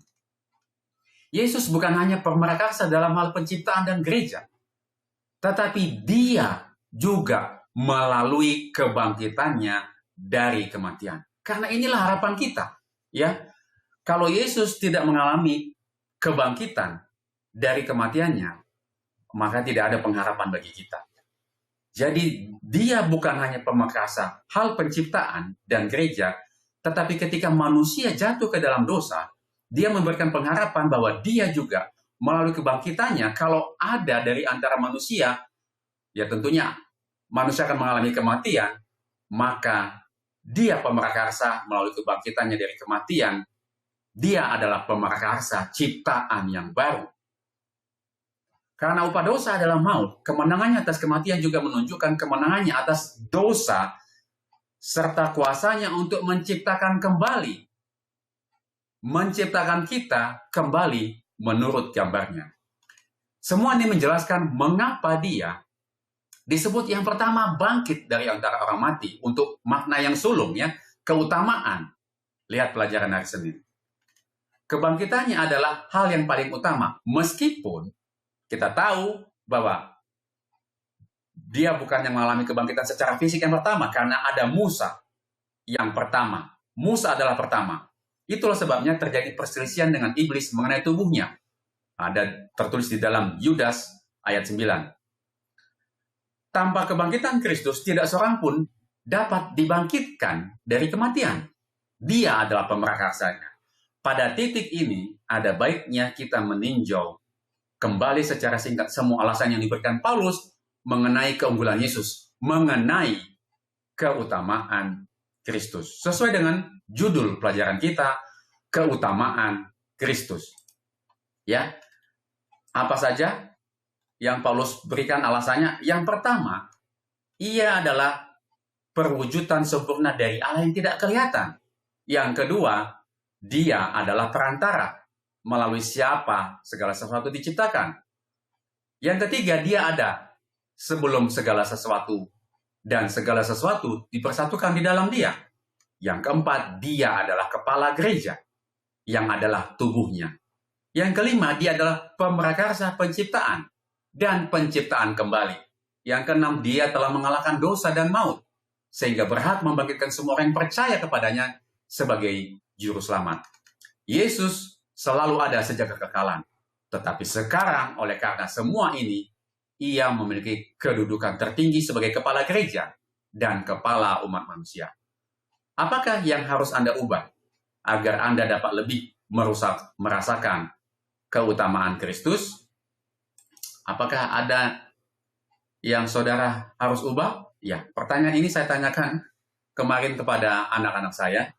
Yesus bukan hanya pemrakarsa dalam hal penciptaan dan gereja, tetapi dia juga melalui kebangkitannya dari kematian. Karena inilah harapan kita, ya. Kalau Yesus tidak mengalami kebangkitan dari kematiannya, maka tidak ada pengharapan bagi kita. Jadi dia bukan hanya pemrakarsa hal penciptaan dan gereja, tetapi ketika manusia jatuh ke dalam dosa, dia memberikan pengharapan bahwa dia juga melalui kebangkitannya, kalau ada dari antara manusia, ya tentunya manusia akan mengalami kematian, maka dia pemrakarsa melalui kebangkitannya dari kematian, dia adalah pemrakarsa ciptaan yang baru. Karena upah dosa adalah maut, kemenangannya atas kematian juga menunjukkan kemenangannya atas dosa, serta kuasanya untuk menciptakan kembali. Menciptakan kita kembali menurut gambarnya. Semua ini menjelaskan mengapa dia disebut yang pertama bangkit dari antara orang mati, untuk makna yang sulung, ya, keutamaan. Lihat pelajaran hari Senin. Kebangkitannya adalah hal yang paling utama, meskipun kita tahu bahwa dia bukan yang mengalami kebangkitan secara fisik yang pertama, karena ada Musa yang pertama. Musa adalah pertama. Itulah sebabnya terjadi perselisihan dengan iblis mengenai tubuhnya. Ada tertulis di dalam Yudas ayat 9. Tanpa kebangkitan Kristus, tidak seorang pun dapat dibangkitkan dari kematian. Dia adalah pemrakarsanya. Pada titik ini, ada baiknya kita meninjau kembali secara singkat semua alasan yang diberikan Paulus mengenai keunggulan Yesus, mengenai keutamaan Kristus. Sesuai dengan judul pelajaran kita, keutamaan Kristus. Ya, apa saja yang Paulus berikan alasannya? Yang pertama, ia adalah perwujudan sempurna dari Allah yang tidak kelihatan. Yang kedua, dia adalah perantara melalui siapa segala sesuatu diciptakan. Yang ketiga, dia ada sebelum segala sesuatu, dan segala sesuatu dipersatukan di dalam dia. Yang keempat, dia adalah kepala gereja, yang adalah tubuhnya. Yang kelima, dia adalah pemrakarsa penciptaan dan penciptaan kembali. Yang keenam, dia telah mengalahkan dosa dan maut, sehingga berhak membangkitkan semua orang yang percaya kepadanya sebagai juru selamat. Yesus selalu ada sejak kekekalan. Tetapi sekarang, oleh karena semua ini, ia memiliki kedudukan tertinggi sebagai kepala gereja dan kepala umat manusia. Apakah yang harus Anda ubah agar Anda dapat lebih merasakan keutamaan Kristus? Apakah ada yang saudara harus ubah? Ya, pertanyaan ini saya tanyakan kemarin kepada anak-anak saya.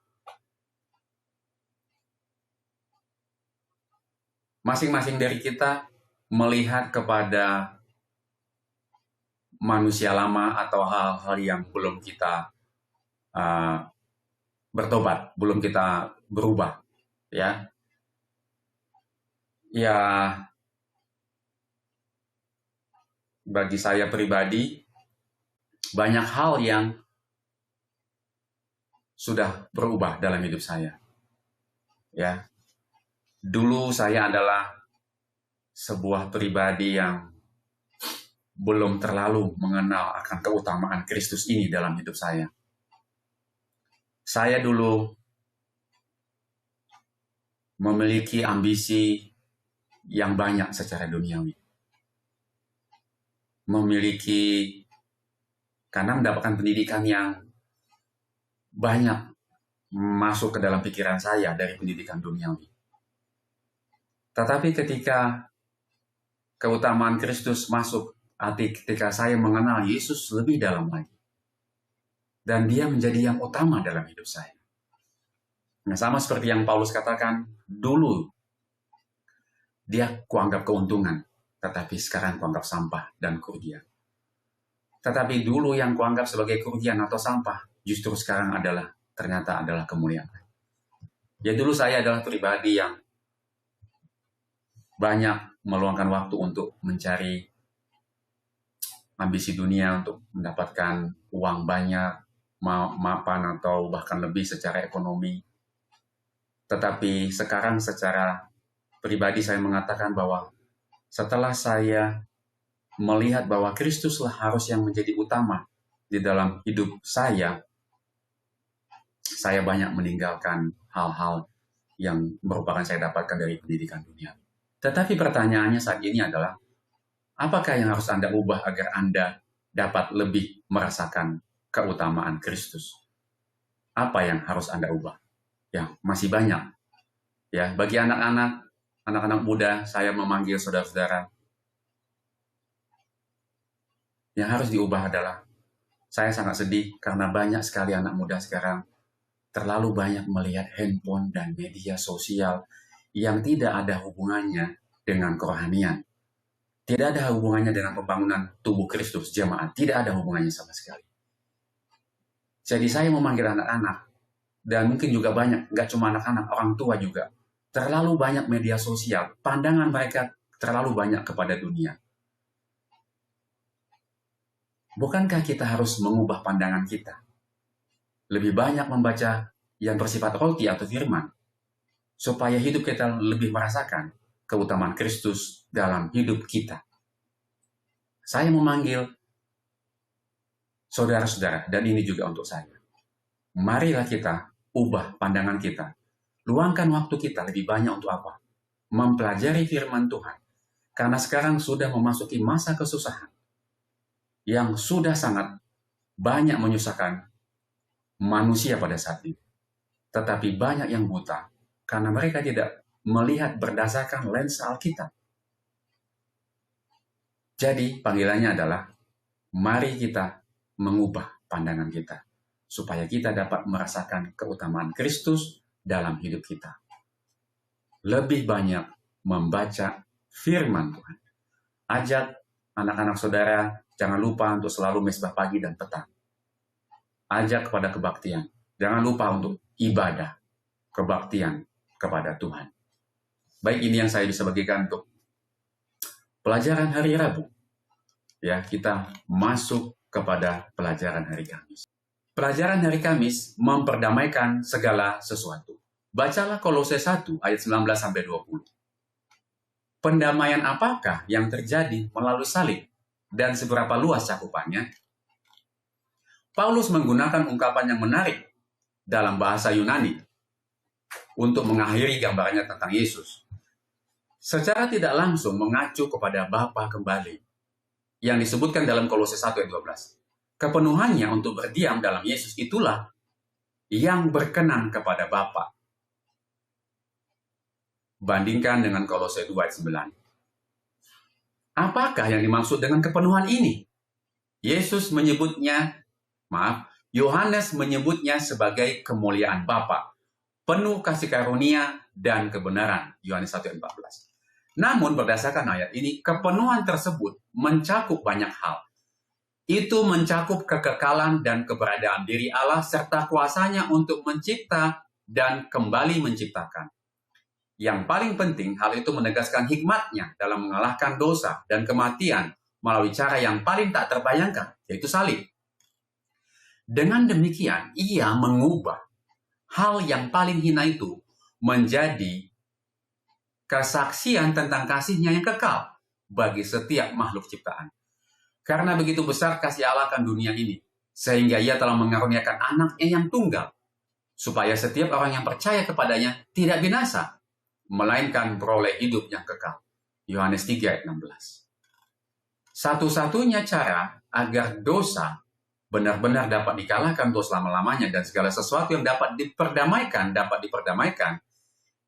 Masing-masing dari kita melihat kepada manusia lama atau hal-hal yang belum kita bertobat, belum kita berubah, ya. Ya, bagi saya pribadi banyak hal yang sudah berubah dalam hidup saya. Ya, dulu saya adalah sebuah pribadi yang belum terlalu mengenal akan keutamaan Kristus ini dalam hidup saya. Saya dulu memiliki ambisi yang banyak secara duniawi. Karena mendapatkan pendidikan yang banyak masuk ke dalam pikiran saya dari pendidikan duniawi. Tetapi ketika keutamaan Kristus masuk hati, ketika saya mengenal Yesus lebih dalam lagi, dan dia menjadi yang utama dalam hidup saya. Nah, sama seperti yang Paulus katakan, dulu dia kuanggap keuntungan, tetapi sekarang kuanggap sampah dan kerugian. Tetapi dulu yang kuanggap sebagai kerugian atau sampah, justru sekarang ternyata adalah kemuliaan. Ya, dulu saya adalah pribadi yang banyak meluangkan waktu untuk mencari ambisi dunia, untuk mendapatkan uang banyak, mapan atau bahkan lebih secara ekonomi. Tetapi sekarang secara pribadi saya mengatakan bahwa setelah saya melihat bahwa Kristuslah harus yang menjadi utama di dalam hidup saya banyak meninggalkan hal-hal yang merupakan saya dapatkan dari pendidikan dunia. Tetapi pertanyaannya saat ini adalah, apakah yang harus Anda ubah agar Anda dapat lebih merasakan keutamaan Kristus? Apa yang harus Anda ubah? Ya, masih banyak. Ya, bagi anak-anak muda, saya memanggil saudara-saudara. Yang harus diubah adalah, saya sangat sedih karena banyak sekali anak muda sekarang terlalu banyak melihat handphone dan media sosial yang tidak ada hubungannya dengan kerohanian. Tidak ada hubungannya dengan pembangunan tubuh Kristus, jemaat. Tidak ada hubungannya sama sekali. Jadi saya memanggil anak-anak, dan mungkin juga banyak, nggak cuma anak-anak, orang tua juga. Terlalu banyak media sosial, pandangan mereka terlalu banyak kepada dunia. Bukankah kita harus mengubah pandangan kita? Lebih banyak membaca yang bersifat roti atau firman, supaya hidup kita lebih merasakan keutamaan Kristus dalam hidup kita. Saya memanggil saudara-saudara, dan ini juga untuk saya. Marilah kita ubah pandangan kita. Luangkan waktu kita lebih banyak untuk apa? Mempelajari firman Tuhan. Karena sekarang sudah memasuki masa kesusahan yang sudah sangat banyak menyusahkan manusia pada saat ini. Tetapi banyak yang buta karena mereka tidak melihat berdasarkan lensa Alkitab. Jadi panggilannya adalah, mari kita mengubah pandangan kita supaya kita dapat merasakan keutamaan Kristus dalam hidup kita. Lebih banyak membaca firman Tuhan. Ajak anak-anak saudara, jangan lupa untuk selalu mesbah pagi dan petang. Ajak kepada kebaktian. Jangan lupa untuk ibadah, kebaktian kepada Tuhan. Baik, ini yang saya bisa bagikan untuk pelajaran hari Rabu. Ya, kita masuk kepada pelajaran hari Kamis. Pelajaran hari Kamis memperdamaikan segala sesuatu. Bacalah Kolose 1 ayat 19-20. Pendamaian apakah yang terjadi melalui salib dan seberapa luas cakupannya? Paulus menggunakan ungkapan yang menarik dalam bahasa Yunani untuk mengakhiri gambarannya tentang Yesus. Secara tidak langsung mengacu kepada Bapa kembali yang disebutkan dalam Kolose 1 ayat 12. Kepenuhannya untuk berdiam dalam Yesus itulah yang berkenan kepada Bapa. Bandingkan dengan Kolose 2 ayat 9. Apakah yang dimaksud dengan kepenuhan ini? Yohanes menyebutnya sebagai kemuliaan Bapa, penuh kasih karunia dan kebenaran, Yohanes 1 ayat 14. Namun berdasarkan ayat ini, kepenuhan tersebut mencakup banyak hal. itu mencakup kekekalan dan keberadaan diri Allah serta kuasanya untuk mencipta dan kembali menciptakan. Yang paling penting, hal itu menegaskan hikmatnya dalam mengalahkan dosa dan kematian melalui cara yang paling tak terbayangkan, yaitu salib. Dengan demikian, ia mengubah hal yang paling hina itu menjadi kesaksian tentang kasihnya yang kekal bagi setiap makhluk ciptaan. Karena begitu besar kasih Allah akan dunia ini, sehingga ia telah mengaruniakan anaknya yang tunggal, supaya setiap orang yang percaya kepadanya tidak binasa, melainkan beroleh hidup yang kekal. Yohanes 3 ayat 16. Satu-satunya cara agar dosa benar-benar dapat dikalahkan untuk selama-lamanya dan segala sesuatu yang dapat diperdamaikan,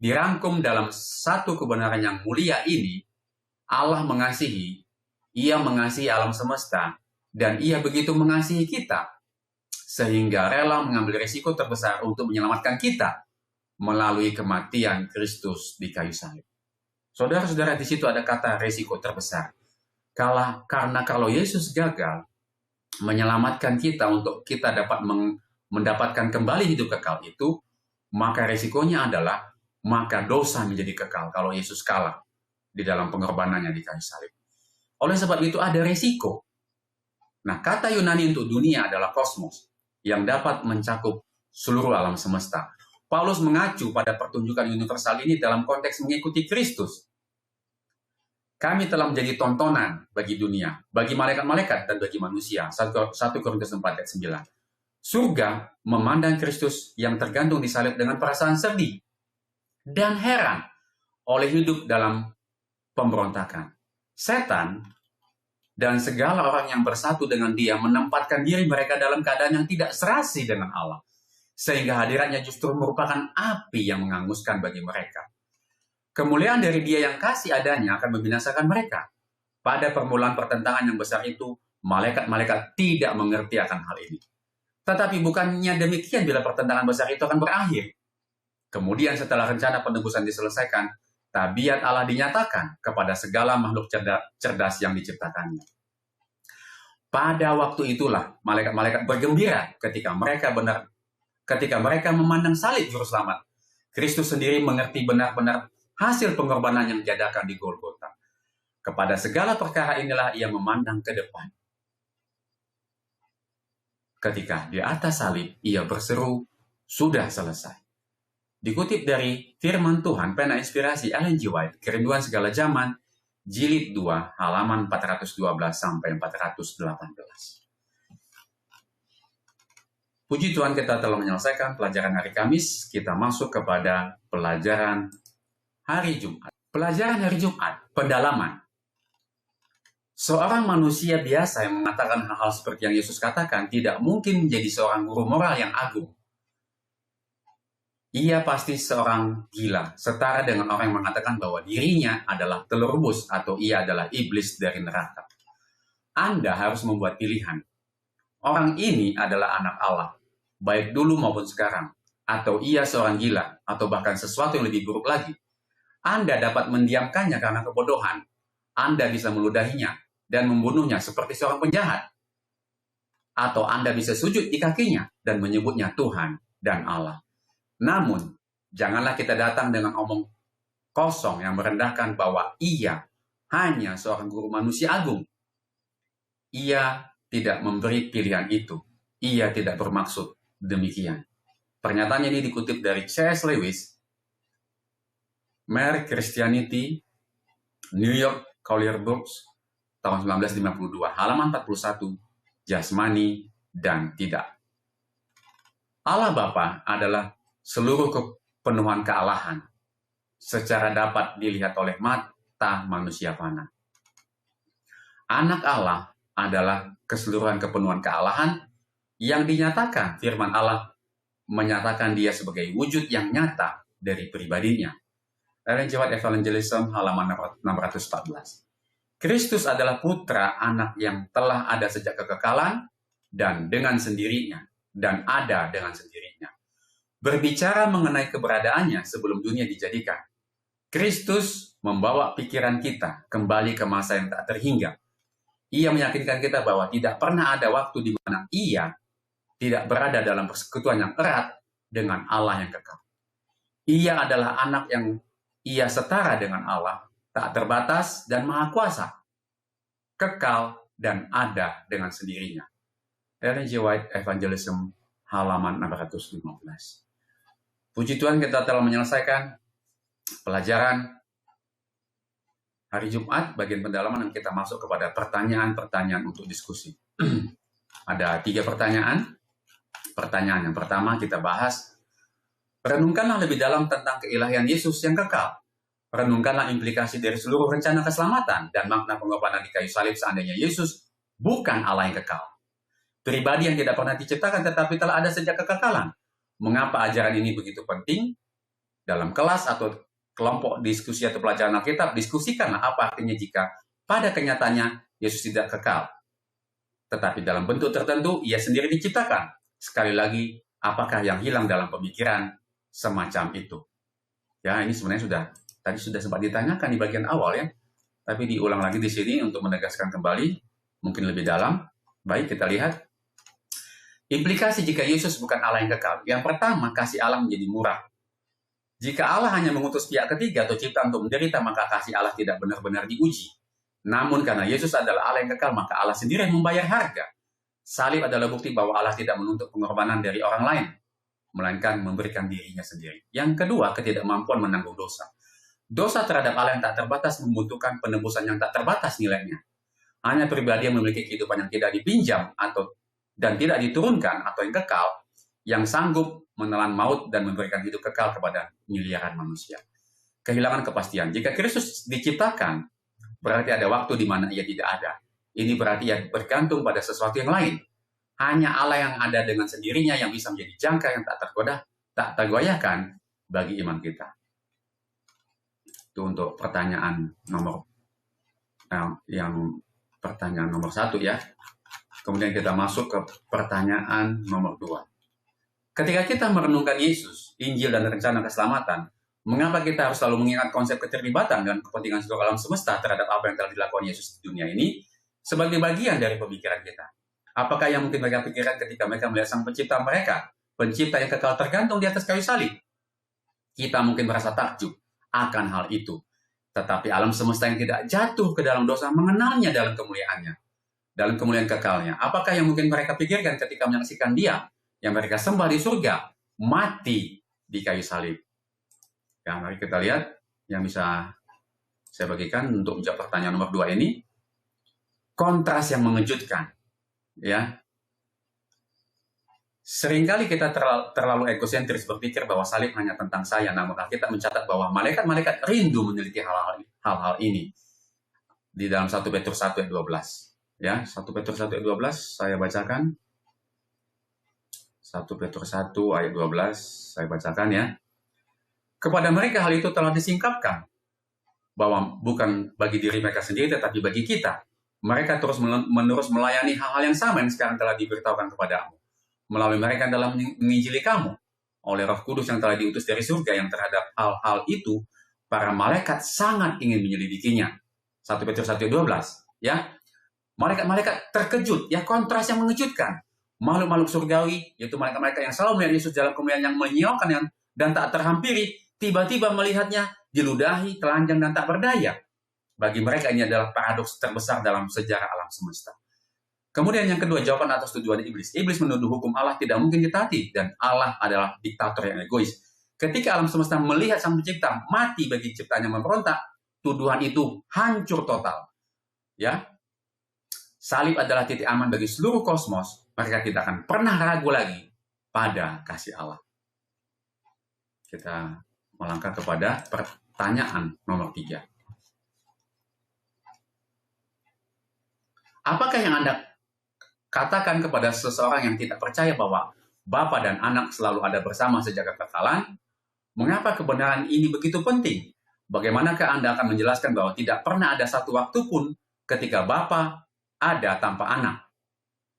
dirangkum dalam satu kebenaran yang mulia ini. Allah mengasihi, ia mengasihi alam semesta, dan ia begitu mengasihi kita, sehingga rela mengambil risiko terbesar untuk menyelamatkan kita melalui kematian Kristus di kayu salib. Saudara-saudara, di situ ada kata risiko terbesar. Karena kalau Yesus gagal menyelamatkan kita untuk kita dapat mendapatkan kembali hidup kekal itu, maka risikonya adalah maka dosa menjadi kekal kalau Yesus kalah di dalam pengorbanannya di kayu salib. Oleh sebab itu ada risiko. Nah, kata Yunani untuk dunia adalah kosmos, yang dapat mencakup seluruh alam semesta. Paulus mengacu pada pertunjukan universal ini dalam konteks mengikuti Kristus. Kami telah menjadi tontonan bagi dunia, bagi malaikat-malaikat, dan bagi manusia. 1 Korintus 4 ayat 9. Surga memandang Kristus yang tergantung di salib dengan perasaan sedih dan heran oleh hidup dalam pemberontakan. Setan dan segala orang yang bersatu dengan dia menempatkan diri mereka dalam keadaan yang tidak serasi dengan Allah, sehingga hadiratnya justru merupakan api yang menghanguskan bagi mereka. Kemuliaan dari dia yang kasih adanya akan membinasakan mereka. Pada permulaan pertentangan yang besar itu, malaikat-malaikat tidak mengerti akan hal ini. Tetapi bukannya demikian bila pertentangan besar itu akan berakhir. Kemudian setelah rencana penebusan diselesaikan, tabiat Allah dinyatakan kepada segala makhluk cerdas yang diciptakannya. Pada waktu itulah malaikat-malaikat bergembira ketika mereka memandang salib juru selamat. Kristus sendiri mengerti benar-benar hasil pengorbanan yang diadakan di Golgota. Kepada segala perkara inilah ia memandang ke depan. Ketika di atas salib, ia berseru, "Sudah selesai." Dikutip dari firman Tuhan, pena inspirasi Ellen G. White, Kerinduan Segala Zaman, Jilid 2, halaman 412 sampai 418. Puji Tuhan, kita telah menyelesaikan pelajaran hari Kamis. Kita masuk kepada pelajaran hari Jumat. Pelajaran hari Jumat, pendalaman. Seorang manusia biasa yang mengatakan hal-hal seperti yang Yesus katakan tidak mungkin menjadi seorang guru moral yang agung. Ia pasti seorang gila, setara dengan orang yang mengatakan bahwa dirinya adalah telur rebus atau ia adalah iblis dari neraka. Anda harus membuat pilihan. Orang ini adalah anak Allah, baik dulu maupun sekarang, atau ia seorang gila, atau bahkan sesuatu yang lebih buruk lagi. Anda dapat mendiamkannya karena kebodohan. Anda bisa meludahinya dan membunuhnya seperti seorang penjahat. Atau Anda bisa sujud di kakinya dan menyebutnya Tuhan dan Allah. Namun, janganlah kita datang dengan omong kosong yang merendahkan bahwa ia hanya seorang guru manusia agung. Ia tidak memberi pilihan itu. Ia tidak bermaksud demikian. Pernyataan ini dikutip dari C.S. Lewis, Mere Christianity, New York Collier Books, tahun 1952, halaman 41, jasmani dan tidak. Allah Bapa adalah seluruh kepenuhan kealahan, secara dapat dilihat oleh mata manusia fana. Anak Allah adalah keseluruhan kepenuhan kealahan yang dinyatakan. Firman Allah menyatakan dia sebagai wujud yang nyata dari pribadinya. Ellen G. White Evangelism, halaman 614. Kristus adalah putra anak yang telah ada sejak kekekalan dan dengan sendirinya, dan ada dengan sendirinya. Berbicara mengenai keberadaannya sebelum dunia dijadikan, Kristus membawa pikiran kita kembali ke masa yang tak terhingga. Ia meyakinkan kita bahwa tidak pernah ada waktu di mana ia tidak berada dalam persekutuan yang erat dengan Allah yang kekal. Ia adalah anak yang ia setara dengan Allah, tak terbatas dan maha kuasa, kekal dan ada dengan sendirinya. Ellen G. White Evangelism halaman 615. Puji Tuhan, kita telah menyelesaikan pelajaran hari Jumat bagian pendalaman dan kita masuk kepada pertanyaan-pertanyaan untuk diskusi. Ada 3 pertanyaan. Pertanyaan yang pertama kita bahas, renungkanlah lebih dalam tentang keilahian Yesus yang kekal. Renungkanlah implikasi dari seluruh rencana keselamatan dan makna pengorbanan di kayu salib seandainya Yesus bukan Allah yang kekal. Pribadi yang tidak pernah diciptakan tetapi telah ada sejak kekekalan. Mengapa ajaran ini begitu penting? Dalam kelas atau kelompok diskusi atau pelajaran Alkitab, diskusikanlah apa artinya jika pada kenyataannya Yesus tidak kekal. Tetapi dalam bentuk tertentu, ia sendiri diciptakan. Sekali lagi, apakah yang hilang dalam pemikiran semacam itu? Ya, ini sebenarnya tadi sudah sempat ditanyakan di bagian awal ya. Tapi diulang lagi di sini untuk menegaskan kembali, mungkin lebih dalam. Baik, kita lihat. Implikasi jika Yesus bukan Allah yang kekal. Yang pertama, kasih Allah menjadi murah. Jika Allah hanya mengutus pihak ketiga atau ciptaan untuk menderita, maka kasih Allah tidak benar-benar diuji. Namun karena Yesus adalah Allah yang kekal, maka Allah sendiri yang membayar harga. Salib adalah bukti bahwa Allah tidak menuntut pengorbanan dari orang lain, melainkan memberikan dirinya sendiri. Yang kedua, ketidakmampuan menanggung dosa. Dosa terhadap Allah yang tak terbatas membutuhkan penebusan yang tak terbatas nilainya. Hanya pribadi yang memiliki kehidupan yang tidak dipinjam dan tidak diturunkan atau yang kekal, yang sanggup menelan maut dan memberikan hidup kekal kepada miliaran manusia. Kehilangan kepastian. Jika Kristus diciptakan, berarti ada waktu di mana ia tidak ada. Ini berarti ia bergantung pada sesuatu yang lain. Hanya Allah yang ada dengan sendirinya yang bisa menjadi jangka yang tak tergoyahkan bagi iman kita. Itu untuk pertanyaan nomor 1 ya. Kemudian kita masuk ke pertanyaan nomor 2. Ketika kita merenungkan Yesus, Injil dan rencana keselamatan, mengapa kita harus selalu mengingat konsep keterlibatan dan kepentingan seluruh alam semesta terhadap apa yang telah dilakukan Yesus di dunia ini sebagai bagian dari pemikiran kita? Apakah yang mungkin mereka pikirkan ketika mereka melihat Sang Pencipta mereka, Pencipta yang kekal tergantung di atas kayu salib? Kita mungkin merasa takjub akan hal itu. Tetapi alam semesta yang tidak jatuh ke dalam dosa mengenalnya dalam kemuliaannya, dalam kemuliaan kekalnya. Apakah yang mungkin mereka pikirkan ketika menyaksikan Dia yang mereka sembah di surga mati di kayu salib? Ya, mari kita lihat yang bisa saya bagikan untuk menjawab pertanyaan nomor 2 ini. Kontras yang mengejutkan. Ya, seringkali kita terlalu egosentris berpikir bahwa salib hanya tentang saya, namun Alkitab mencatat bahwa malaikat-malaikat rindu meneliti hal-hal ini. Di dalam 1 Petrus 1 ayat 12. Ya, 1 Petrus 1 ayat 12 saya bacakan. 1 Petrus 1 ayat 12 saya bacakan ya. Kepada mereka hal itu telah disingkapkan, bahwa bukan bagi diri mereka sendiri tetapi bagi kita. Mereka terus-menerus melayani hal-hal yang sama yang sekarang telah diberitahukan kepadamu. Melalui mereka dalam menginjili kamu oleh Roh Kudus yang telah diutus dari surga, yang terhadap hal-hal itu para malaikat sangat ingin menyelidikinya. 1 Petrus 1 ayat 12 ya. Malaikat-malaikat terkejut, ya, kontras yang mengejutkan. Makhluk-makhluk surgawi, yaitu malaikat-malaikat yang selalu melihat Yesus dalam kemuliaan yang menyilaukan dan tak terhampiri, tiba-tiba melihatnya diludahi, telanjang, dan tak berdaya. Bagi mereka ini adalah paradoks terbesar dalam sejarah alam semesta. Kemudian yang kedua, jawaban atas tuduhan iblis. Iblis menuduh hukum Allah tidak mungkin ditaati, dan Allah adalah diktator yang egois. Ketika alam semesta melihat Sang Pencipta mati bagi ciptanya memberontak, tuduhan itu hancur total. Ya, salib adalah titik aman bagi seluruh kosmos. Mereka tidak akan pernah ragu lagi pada kasih Allah. Kita melangkah kepada pertanyaan nomor 3. Apakah yang Anda katakan kepada seseorang yang tidak percaya bahwa Bapa dan Anak selalu ada bersama sejak kekekalan? Mengapa kebenaran ini begitu penting? Bagaimanakah Anda akan menjelaskan bahwa tidak pernah ada satu waktu pun ketika Bapa ada tanpa Anak,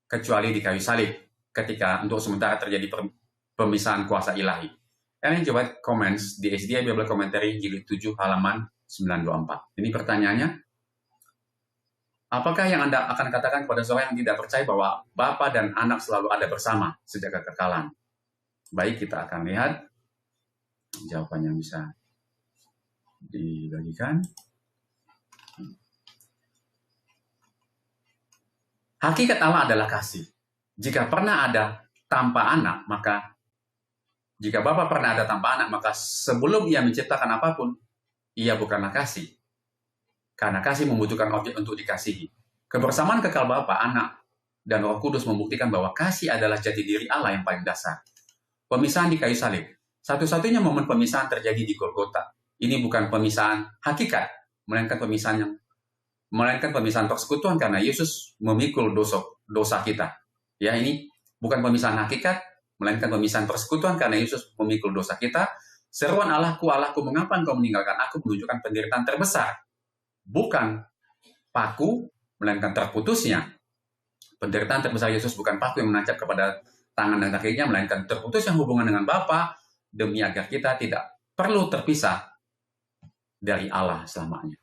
kecuali di kayu salib, ketika untuk sementara terjadi pemisahan kuasa ilahi? Ellen G. White Comments di SDA Bible Commentary jilid 7 halaman 924. Ini pertanyaannya. Apakah yang Anda akan katakan kepada seorang yang tidak percaya bahwa Bapa dan Anak selalu ada bersama sejak kekekalan? Baik, kita akan lihat jawaban yang bisa dibagikan. Hakikat Allah adalah kasih. Jika pernah ada tanpa anak, maka jika Bapa pernah ada tanpa anak, maka sebelum ia menciptakan apapun, ia bukanlah kasih. Karena kasih membutuhkan objek untuk dikasihi. Kebersamaan kekal Bapa, Anak, dan Roh Kudus membuktikan bahwa kasih adalah jati diri Allah yang paling dasar. Pemisahan di kayu salib. Satu-satunya momen pemisahan terjadi di Golgota. Ini bukan pemisahan hakikat, melainkan pemisahan persekutuan karena Yesus memikul dosa kita. Ya, ini bukan pemisahan hakikat, melainkan pemisahan persekutuan karena Yesus memikul dosa kita. Seruan Allahku, Allahku, mengapa engkau meninggalkan aku, menunjukkan penderitaan terbesar. Bukan paku, melainkan terputusnya. Penderitaan terbesar Yesus bukan paku yang menancap kepada tangan dan kakinya, melainkan terputusnya hubungan dengan Bapa demi agar kita tidak perlu terpisah dari Allah selamanya.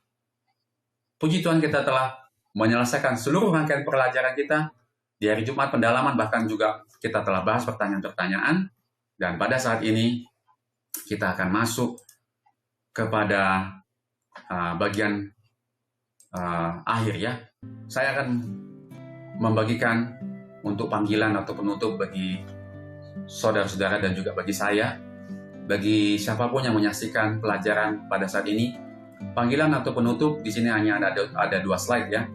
Puji Tuhan, kita telah menyelesaikan seluruh rangkaian pelajaran kita di hari Jumat pendalaman, bahkan juga kita telah bahas pertanyaan-pertanyaan, dan pada saat ini kita akan masuk kepada bagian akhir ya. Saya akan membagikan untuk panggilan atau penutup bagi saudara-saudara dan juga bagi saya, bagi siapapun yang menyaksikan pelajaran pada saat ini. Panggilan atau penutup di sini hanya ada 2 slide ya.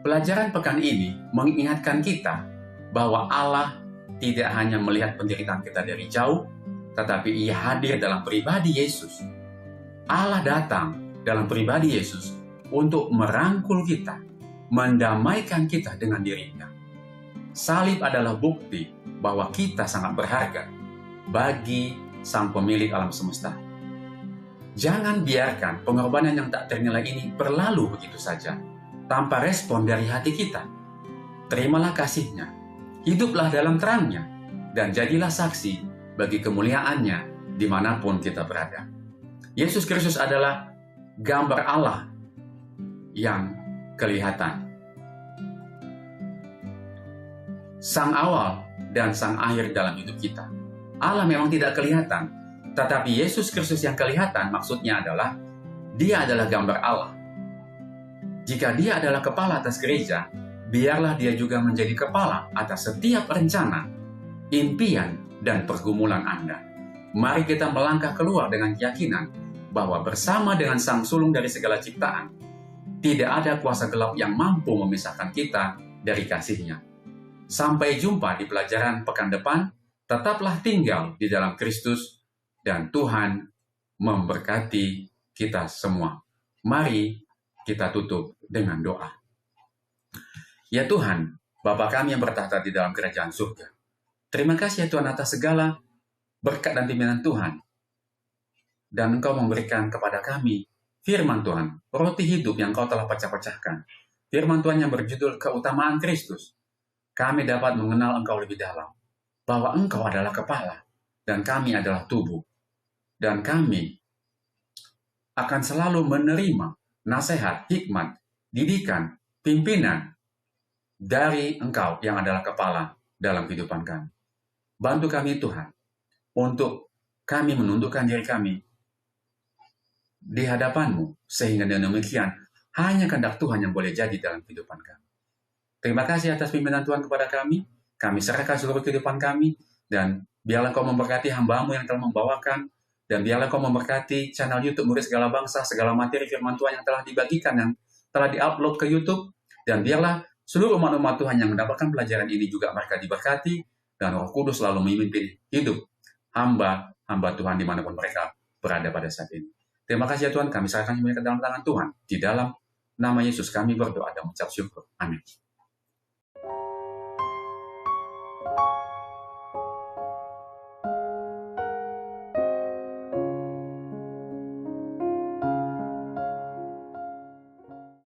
Pelajaran pekan ini mengingatkan kita bahwa Allah tidak hanya melihat penderitaan kita dari jauh, tetapi Ia hadir dalam pribadi Yesus. Allah datang dalam pribadi Yesus untuk merangkul kita, mendamaikan kita dengan dirinya. Salib adalah bukti bahwa kita sangat berharga bagi Sang Pemilik alam semesta. Jangan biarkan pengorbanan yang tak ternilai ini berlalu begitu saja, tanpa respon dari hati kita. Terimalah kasih-Nya, hiduplah dalam terang-Nya, dan jadilah saksi bagi kemuliaan-Nya dimanapun kita berada. Yesus Kristus adalah gambar Allah yang kelihatan. Sang awal dan sang akhir dalam hidup kita. Allah memang tidak kelihatan, tetapi Yesus Kristus yang kelihatan, maksudnya adalah Dia adalah gambar Allah. Jika Dia adalah kepala atas gereja, biarlah Dia juga menjadi kepala atas setiap rencana, impian, dan pergumulan Anda. Mari kita melangkah keluar dengan keyakinan bahwa bersama dengan Sang Sulung dari segala ciptaan, tidak ada kuasa gelap yang mampu memisahkan kita dari kasih-Nya. Sampai jumpa di pelajaran pekan depan. Tetaplah tinggal di dalam Kristus, dan Tuhan memberkati kita semua. Mari kita tutup dengan doa. Ya Tuhan, Bapa kami yang bertahta di dalam kerajaan surga, terima kasih ya Tuhan atas segala berkat dan pimpinan Tuhan. Dan Engkau memberikan kepada kami firman Tuhan, roti hidup yang Kau telah pecah-pecahkan. Firman Tuhan yang berjudul keutamaan Kristus. Kami dapat mengenal Engkau lebih dalam, bahwa Engkau adalah kepala, dan kami adalah tubuh. Dan kami akan selalu menerima nasihat, hikmat, didikan, pimpinan dari Engkau yang adalah kepala dalam kehidupan kami. Bantu kami Tuhan, untuk kami menundukkan diri kami di hadapan-Mu, sehingga dengan demikian hanya kehendak Tuhan yang boleh jadi dalam kehidupan kami. Terima kasih atas pimpinan Tuhan kepada kami. Kami serahkan seluruh kehidupan kami, dan biarlah Kau memberkati hamba-Mu yang telah membawakan, dan biarlah Kau memberkati channel YouTube Murid Segala Bangsa, segala materi firman Tuhan yang telah dibagikan, yang telah diupload ke YouTube, dan biarlah seluruh umat-umat Tuhan yang mendapatkan pelajaran ini juga mereka diberkati, dan Roh Kudus selalu memimpin hidup hamba Tuhan dimanapun mereka berada pada saat ini. Terima kasih ya Tuhan, kami serahkan semuanya ke dalam tangan Tuhan. Di dalam nama Yesus kami berdoa dan mengucap syukur. Amin.